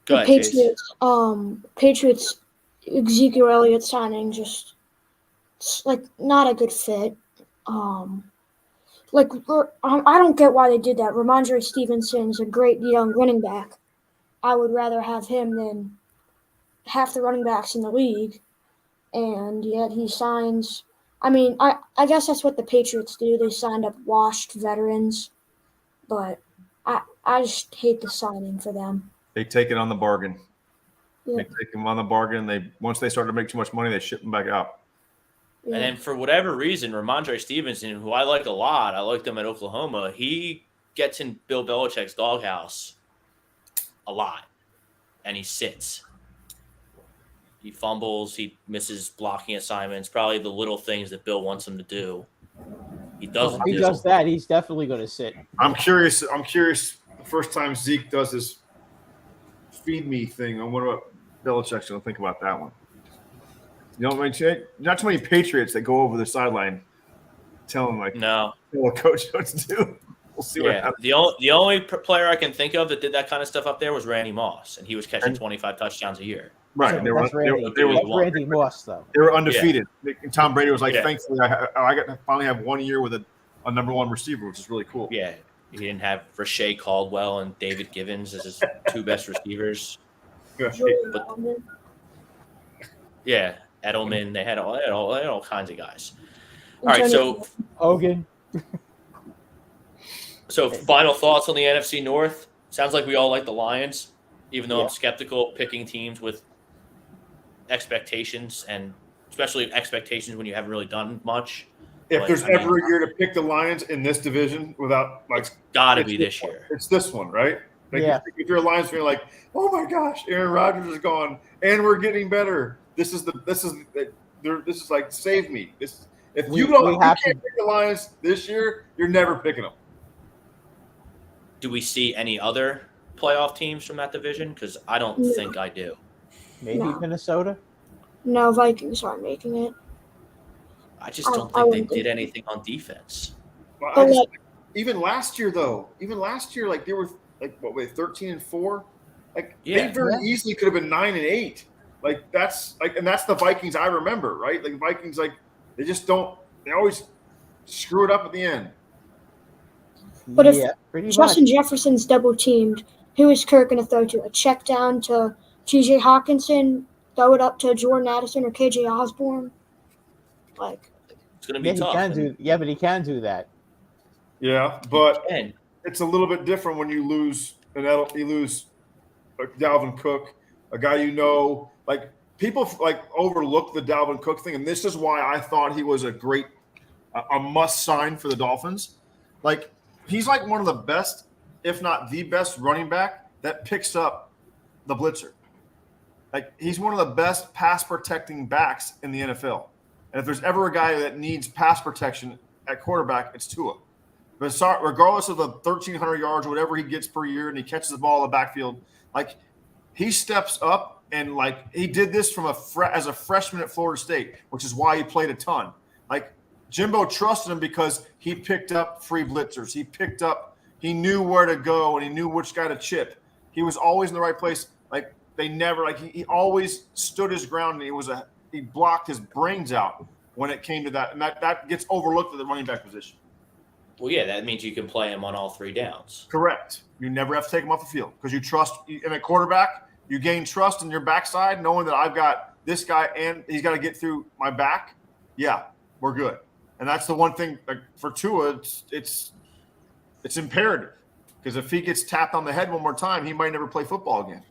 Go the ahead, Chase. Patriots Ezekiel Elliott signing just like not a good fit. I don't get why they did that. Ramondre Stevenson's a great young running back. I would rather have him than half the running backs in the league. And yet he signs. I mean, I guess that's what the Patriots do. They signed up washed veterans. But I just hate the signing for them. They take it on the bargain. Yeah. They take them on the bargain. Once they start to make too much money, they ship them back out. Yeah. And then for whatever reason, Ramondre Stevenson, who I like a lot, I liked him at Oklahoma, he gets in Bill Belichick's doghouse a lot, and he sits. He fumbles. He misses blocking assignments. Probably the little things that Bill wants him to do. He doesn't. If he does that, he's definitely going to sit. I'm curious. The first time Zeke does his feed me thing, I wonder what Belichick's going to think about that one. You know what I mean? Not too many Patriots that go over the sideline telling tell a coach what to do. We'll see what happens. The only player I can think of that did that kind of stuff up there was Randy Moss, and he was catching 25 touchdowns a year. Right. So that's Randy Moss, though. They were undefeated. Yeah. And Tom Brady was like, Yeah. thankfully, I finally have 1 year with a number one receiver, which is really cool. Yeah. He didn't have Rashae Caldwell and David Givens as his two best receivers. Yeah. Edelman. They had all kinds of guys. All right. So Hogan. So final thoughts on the NFC North. Sounds like we all like the Lions, even though I'm skeptical picking teams with expectations, and especially expectations when you haven't really done much. If there's ever a year to pick the Lions in this division without it's got to be this year. It's this one, right? If you're a Lions fan, you're like, oh my gosh, Aaron Rodgers is gone, and we're getting better. This is like save me. If you can't pick the Lions this year, you're never picking them. Do we see any other playoff teams from that division? Because I don't think I do. Maybe Minnesota? No, Vikings aren't making it. I just don't think they did anything on defense. Well, even last year, like they were 13-4. They very easily could have been 9-8. That's the Vikings I remember, right? Like Vikings, they just don't. They always screw it up at the end. But if Justin Jefferson's double teamed, who is Kirk going to throw to? A check down to T.J. Hawkinson, throw it up to Jordan Addison or K.J. Osborne? It's going to be tough. But he can do that. Yeah, but it's a little bit different when you lose Dalvin Cook, a guy people overlook the Dalvin Cook thing, and this is why I thought he was a must sign for the Dolphins. He's one of the best, if not the best, running back that picks up the blitzer. He's one of the best pass protecting backs in the NFL. And if there's ever a guy that needs pass protection at quarterback, it's Tua. But regardless of the 1,300 yards, whatever he gets per year, and he catches the ball in the backfield, he steps up, and he did this from as a freshman at Florida State, which is why he played a ton. Jimbo trusted him because he picked up free blitzers. He knew where to go, and he knew which guy to chip. He was always in the right place. He always stood his ground, and he blocked his brains out when it came to that. And that gets overlooked at the running back position. Well, yeah, that means you can play him on all three downs. Correct. You never have to take him off the field because you trust in a quarterback. You gain trust in your backside, knowing that I've got this guy and he's got to get through my back. Yeah, we're good. And that's the one thing for Tua. It's imperative because if he gets tapped on the head one more time, he might never play football again.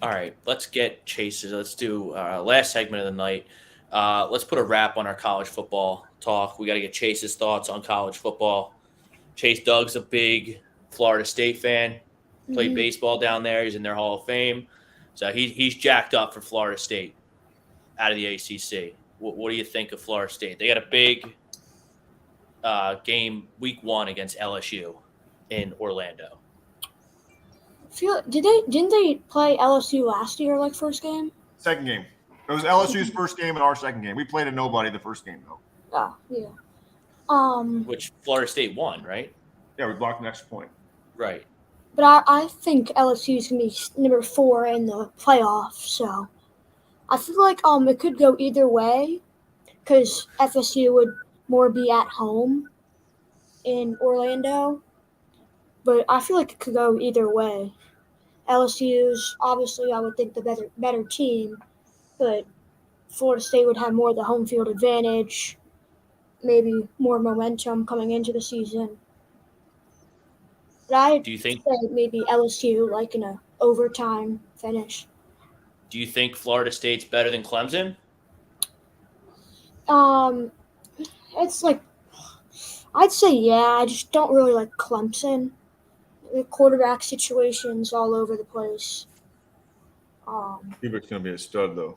All right, let's get Chase's. Let's do last segment of the night. Let's put a wrap on our college football talk. We got to get Chase's thoughts on college football. Chase Doug's a big Florida State fan. Played baseball down there. He's in their Hall of Fame. So he's jacked up for Florida State out of the ACC. What do you think of Florida State? They got a big game week 1 against LSU in Orlando. Didn't they play LSU last year, first game? Second game. It was LSU's first game and our second game. We played a nobody the first game, though. Oh, yeah. Which Florida State won, right? Yeah, we blocked an extra point. Right. But I think LSU is going to be number 4 in the playoffs, so I feel like it could go either way because FSU would more be at home in Orlando. But I feel like it could go either way. LSU's obviously, I would think, the better team, but Florida State would have more of the home field advantage, maybe more momentum coming into the season. But do you think maybe LSU in an overtime finish? Do you think Florida State's better than Clemson? It's I'd say yeah. I just don't really like Clemson. The quarterback situations all over the place. Kubick's going to be a stud, though.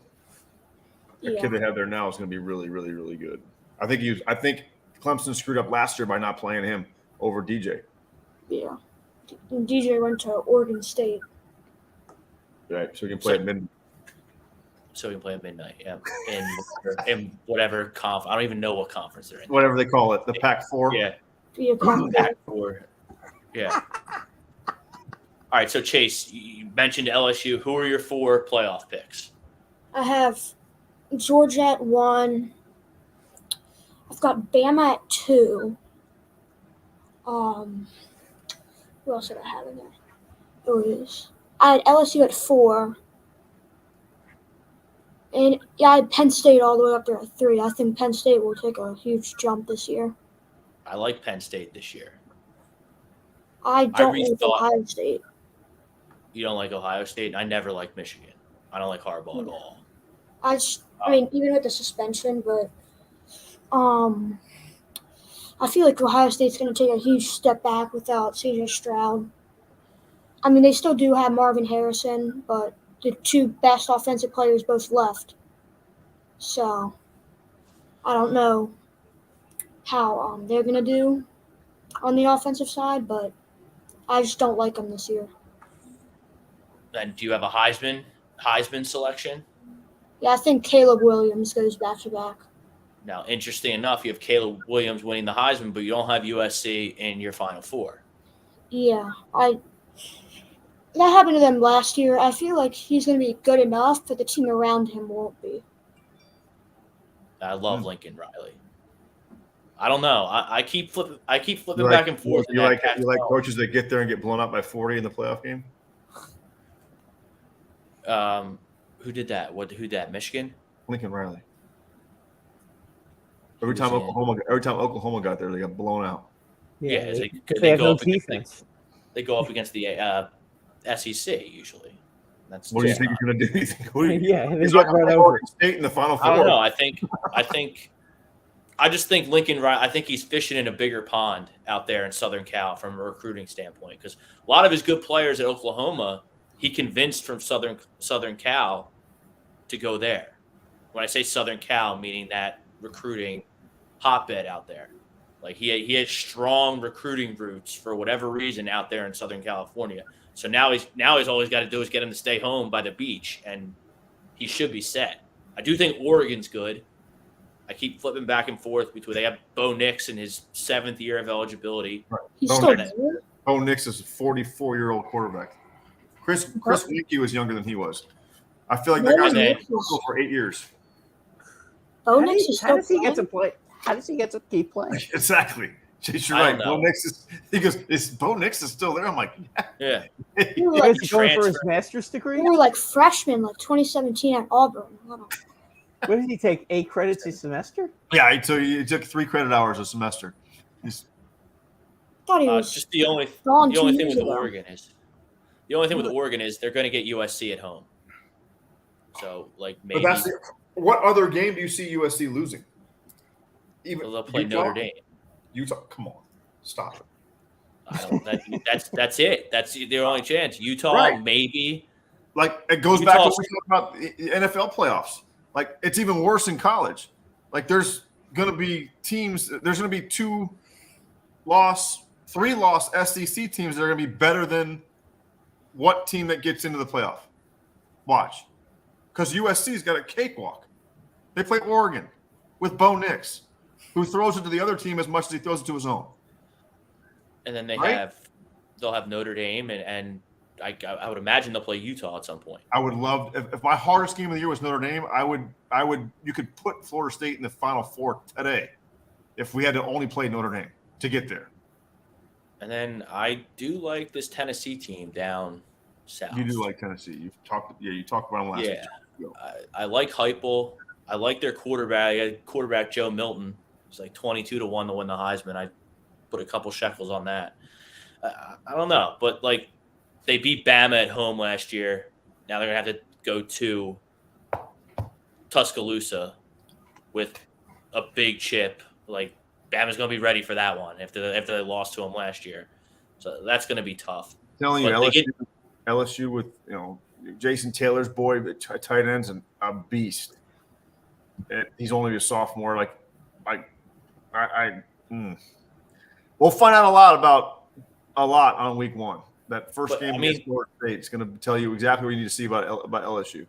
The Yeah. kid they have there now is going to be really, really, really good. I think Clemson screwed up last year by not playing him over DJ. Yeah. And DJ went to Oregon State. Right, so he can play at midnight. So we can play at midnight, yeah. In whatever conference. I don't even know what conference they're in. Whatever they call it, the Pac-4. Yeah. Be a conference. Pac-4. Yeah. All right, so Chase, you mentioned LSU. Who are your 4 playoff picks? I have Georgia at 1. I've got Bama at 2. Who else did I have in there? Oh, it is. I had LSU at 4. And yeah, I had Penn State all the way up there at 3. I think Penn State will take a huge jump this year. I like Penn State this year. I don't like rethought- Ohio State. You don't like Ohio State? I never liked Michigan. I don't like Harbaugh at all. I mean, even with the suspension, but I feel like Ohio State's going to take a huge step back without C.J. Stroud. I mean, they still do have Marvin Harrison, but the 2 best offensive players both left. So I don't know how they're going to do on the offensive side, but I just don't like them this year. And do you have a Heisman selection? Yeah, I think Caleb Williams goes back-to-back. Now, interesting enough, you have Caleb Williams winning the Heisman, but you don't have USC in your Final Four. Yeah, that happened to them last year. I feel like he's going to be good enough, but the team around him won't be. I love Lincoln Riley. I don't know. I keep flipping You back and forth. You like coaches that get there and get blown out by 40 in the playoff game? Who did that? Who did that? Michigan? Lincoln Riley. Every time Oklahoma got there, they got blown out. Yeah, they have no defense. They go up against the SEC usually. That's what do you think he's going to do? Yeah, he's like run over State in the Final Four. I don't know. I just think Lincoln Riley. I think he's fishing in a bigger pond out there in Southern Cal from a recruiting standpoint, because a lot of his good players at Oklahoma, he convinced from Southern Cal to go there. When I say Southern Cal, meaning that recruiting hotbed out there. Like he had strong recruiting roots for whatever reason out there in Southern California. So now he's all he's got to do is get him to stay home by the beach, and he should be set. I do think Oregon's good. I keep flipping back and forth between they have Bo Nix in his 7th year of eligibility. Right. He's still there. Bo Nix is a 44-year-old quarterback. Chris Winkie was younger than he was. I feel like that guy's been for 8 years. Bo Nix is still play? How does he get to keep playing? Exactly. You're right. Bo Nix is Bo Nix is still there. I'm like, yeah. He was going for his master's degree. We were like freshmen, like 2017 at Auburn. What did he take? 8 credits a semester? Yeah, he took 3 credit hours a semester. Thought he was just the only thing with Oregon is they're going to get USC at home. So maybe. But what other game do you see USC losing? Even they'll play Notre Dame. Utah, come on, stop it. That's it. That's their only chance. Utah, maybe. Like it goes back to what we talked about the NFL playoffs. Like it's even worse in college. Like there's going to be teams. There's going to be 3-loss SEC teams that are going to be better than what team that gets into the playoff. Watch, because USC's got a cakewalk. They play Oregon with Bo Nix, who throws it to the other team as much as he throws it to his own. And then they'll have Notre Dame, and I would imagine they'll play Utah at some point. I would love if my hardest game of the year was Notre Dame. You could put Florida State in the Final Four today if we had to only play Notre Dame to get there. And then I do like this Tennessee team down south. You do like Tennessee. You talked about them last week. Yeah, I like Heupel. I like their quarterback. Quarterback Joe Milton. It's like 22-1 to win the Heisman. I put a couple shekels on that. I don't know, but they beat Bama at home last year. Now they're gonna have to go to Tuscaloosa with a big chip. Like Bama's gonna be ready for that one after they lost to them last year. So that's gonna be tough. I'm telling you, LSU with Jason Taylor's boy, the tight end's a beast. And he's only a sophomore. We'll find out a lot on week 1. That first game against Florida State is going to tell you exactly what you need to see about LSU.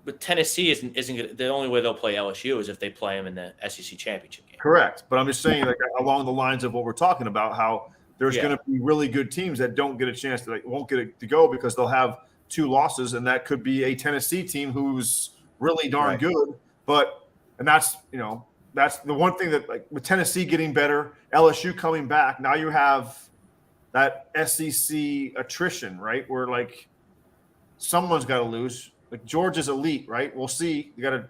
But Tennessee isn't gonna, the only way they'll play LSU is if they play them in the SEC championship game. Correct, but I'm just saying, like, along the lines of what we're talking about, how there's going to be really good teams that don't get a chance to, won't get it to go because they'll have 2 losses, and that could be a Tennessee team who's really darn good. And that's the one thing that, like, with Tennessee getting better, LSU coming back, now you have that SEC attrition, right? Where, like, someone's got to lose. Like, Georgia's elite, right? We'll see. You got to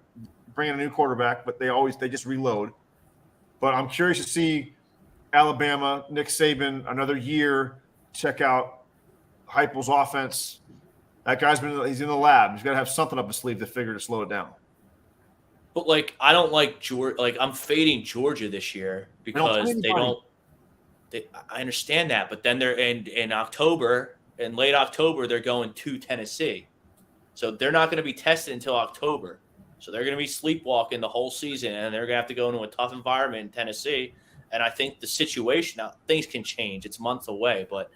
bring in a new quarterback, but they just reload. But I'm curious to see Alabama, Nick Saban, another year, check out Heupel's offense. That guy's he's in the lab. He's got to have something up his sleeve to figure to slow it down. But, like, I don't like Georgia. Like, I'm fading Georgia this year because I understand that, but then they're in October, in late October, they're going to Tennessee. So they're not going to be tested until October. So they're going to be sleepwalking the whole season, and they're going to have to go into a tough environment in Tennessee. And I think the situation now, things can change. It's months away, but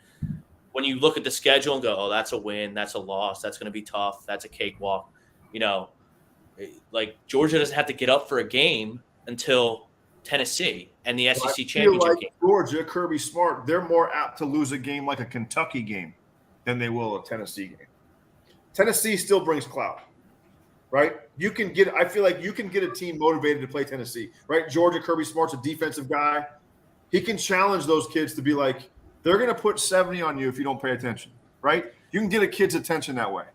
when you look at the schedule and go, oh, that's a win, that's a loss, that's going to be tough, that's a cakewalk, like Georgia doesn't have to get up for a game until Tennessee and the SEC championship game. Georgia, Kirby Smart, they're more apt to lose a game like a Kentucky game than they will a Tennessee game. Tennessee still brings clout, right? I feel like you can get a team motivated to play Tennessee, right? Georgia, Kirby Smart's a defensive guy. He can challenge those kids to be like, they're going to put 70 on you if you don't pay attention, right? You can get a kid's attention that way.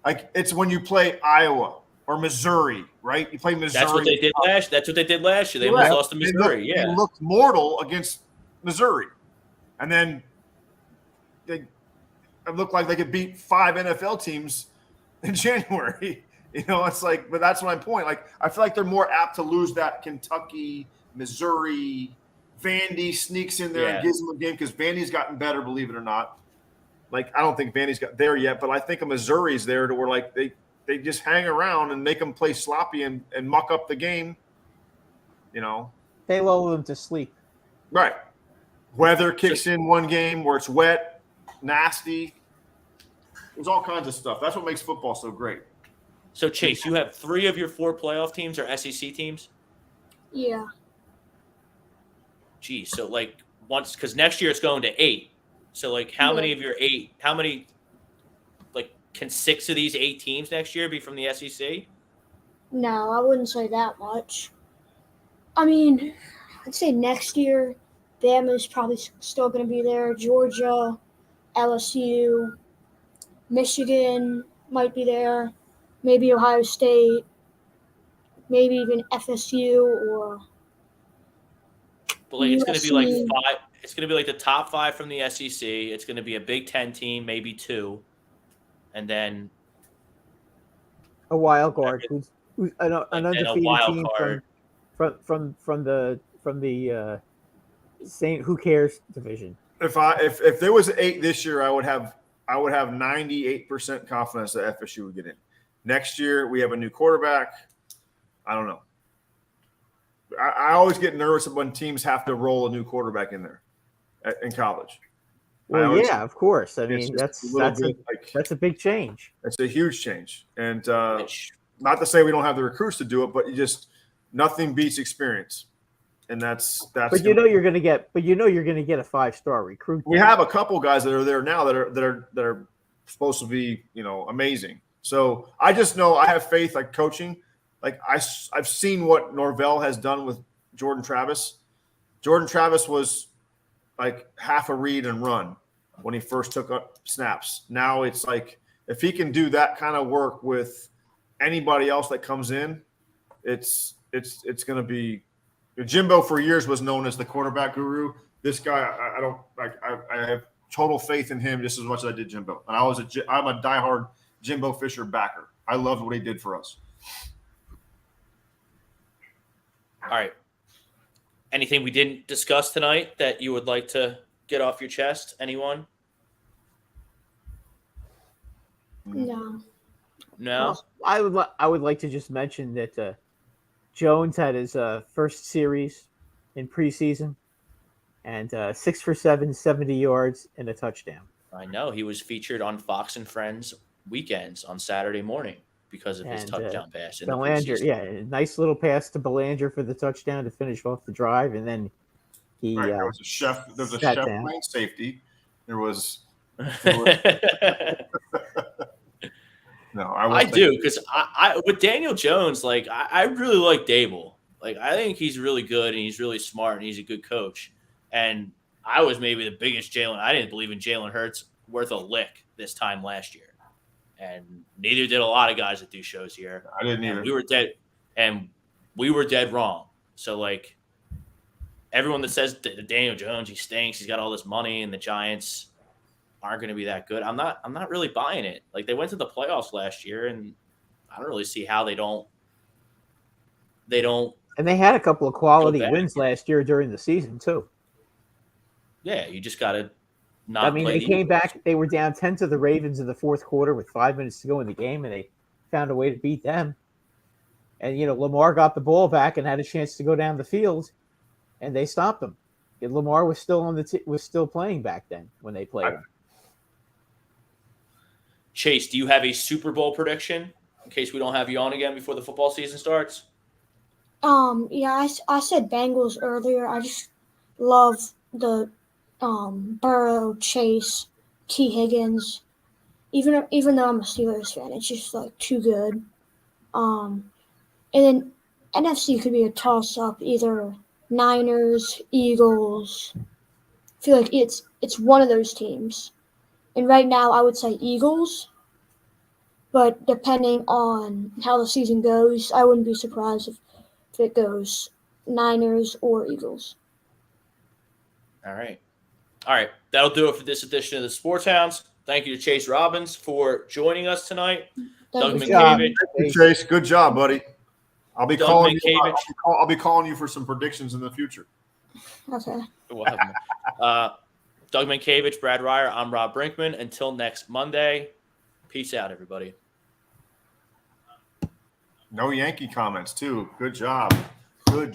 Like, it's when you play Iowa or Missouri, right? You play Missouri. That's what they did last year. They almost lost to Missouri. They looked mortal against Missouri. And then it looked like they could beat 5 NFL teams in January. It's like, but that's my point. Like, I feel like they're more apt to lose that Kentucky, Missouri. Vandy sneaks in there and gives them a game because Vandy's gotten better, believe it or not. Like, I don't think Vandy's got there yet, but I think Missouri's there to where, like, they just hang around and make them play sloppy and muck up the game. They lull them to sleep. Right. Weather kicks in one game where it's wet, nasty. There's all kinds of stuff. That's what makes football so great. So, Chase, you have 3 of your 4 playoff teams are SEC teams? Yeah. Geez, so, like, once – because next year it's going to 8. So, like, how many of your 8 – how many – like, can 6 of these 8 teams next year be from the SEC? No, I wouldn't say that much. I mean, I'd say next year Bama's probably still going to be there. Georgia, LSU, Michigan might be there. Maybe Ohio State. Maybe even FSU or – but, like, it's going to be like 5. It's going to be like the top 5 from the SEC. It's going to be a Big Ten team, maybe 2, and then a wild card. Who's an undefeated team card. from the Saint Who Cares division. If there was 8 this year, I would have 98% confidence that FSU would get in. Next year we have a new quarterback. I don't know. I always get nervous when teams have to roll a new quarterback in there in college. Well, yeah, of course. I mean, that's a big change. It's a huge change, and not to say we don't have the recruits to do it, but nothing beats experience, and that's. But you're going to get a 5-star recruit. We have a couple guys that are there now that are supposed to be amazing. So I just know I have faith, like coaching. Like I've seen what Norvell has done with Jordan Travis. Jordan Travis was like half a read and run when he first took up snaps. Now it's like if he can do that kind of work with anybody else that comes in, it's going to be. Jimbo for years was known as the quarterback guru. This guy, I have total faith in him just as much as I did Jimbo. And I'm a diehard Jimbo Fisher backer. I loved what he did for us. All right. Anything we didn't discuss tonight that you would like to get off your chest? Anyone? No. No. Well, I would like to just mention that Jones had his first series in preseason, and 6 for 7, 70 yards, and a touchdown. I know he was featured on Fox and Friends weekends on Saturday morning because of his touchdown pass in the Belanger, preseason. a nice little pass to Belanger for the touchdown to finish off the drive, and then he There was a chef. There was a sat chef down. playing safety. There was. No, I do because I with Daniel Jones, like I really like Dable. Like I think he's really good and he's really smart and he's a good coach. And I was maybe the biggest Jalen. I didn't believe in Jalen Hurts worth a lick this time last year, and neither did a lot of guys that do shows here. I didn't either. We were dead wrong. So like everyone that says that Daniel Jones, he stinks, he's got all this money, and the Giants aren't going to be that good. I'm not really buying it. Like they went to the playoffs last year, and I don't really see how they don't. And they had a couple of quality wins last year during the season too. Yeah, you just got to not. I mean, they came back. They were down 10 to the Ravens in the fourth quarter with 5 minutes to go in the game, and they found a way to beat them. And Lamar got the ball back and had a chance to go down the field, and they stopped them. And Lamar was still was still playing back then when they played him. Chase, do you have a Super Bowl prediction in case we don't have you on again before the football season starts? Yeah, I said Bengals earlier. I just love the Burrow, Chase, T. Higgins. Even though I'm a Steelers fan, it's just like too good. And then NFC could be a toss-up, either Niners, Eagles. I feel like it's one of those teams. And right now, I would say Eagles. But depending on how the season goes, I wouldn't be surprised if it goes Niners or Eagles. All right. That'll do it for this edition of the Sports Hounds. Thank you to Chase Robbins for joining us tonight. Doug Minkavich. Chase, good job, buddy. I'll be calling you. Minkavich. I'll be calling you for some predictions in the future. Okay. We'll have Doug Minkavich, Brad Ryer. I'm Rob Brinkman. Until next Monday, peace out, everybody. No Yankee comments, too. Good job. Good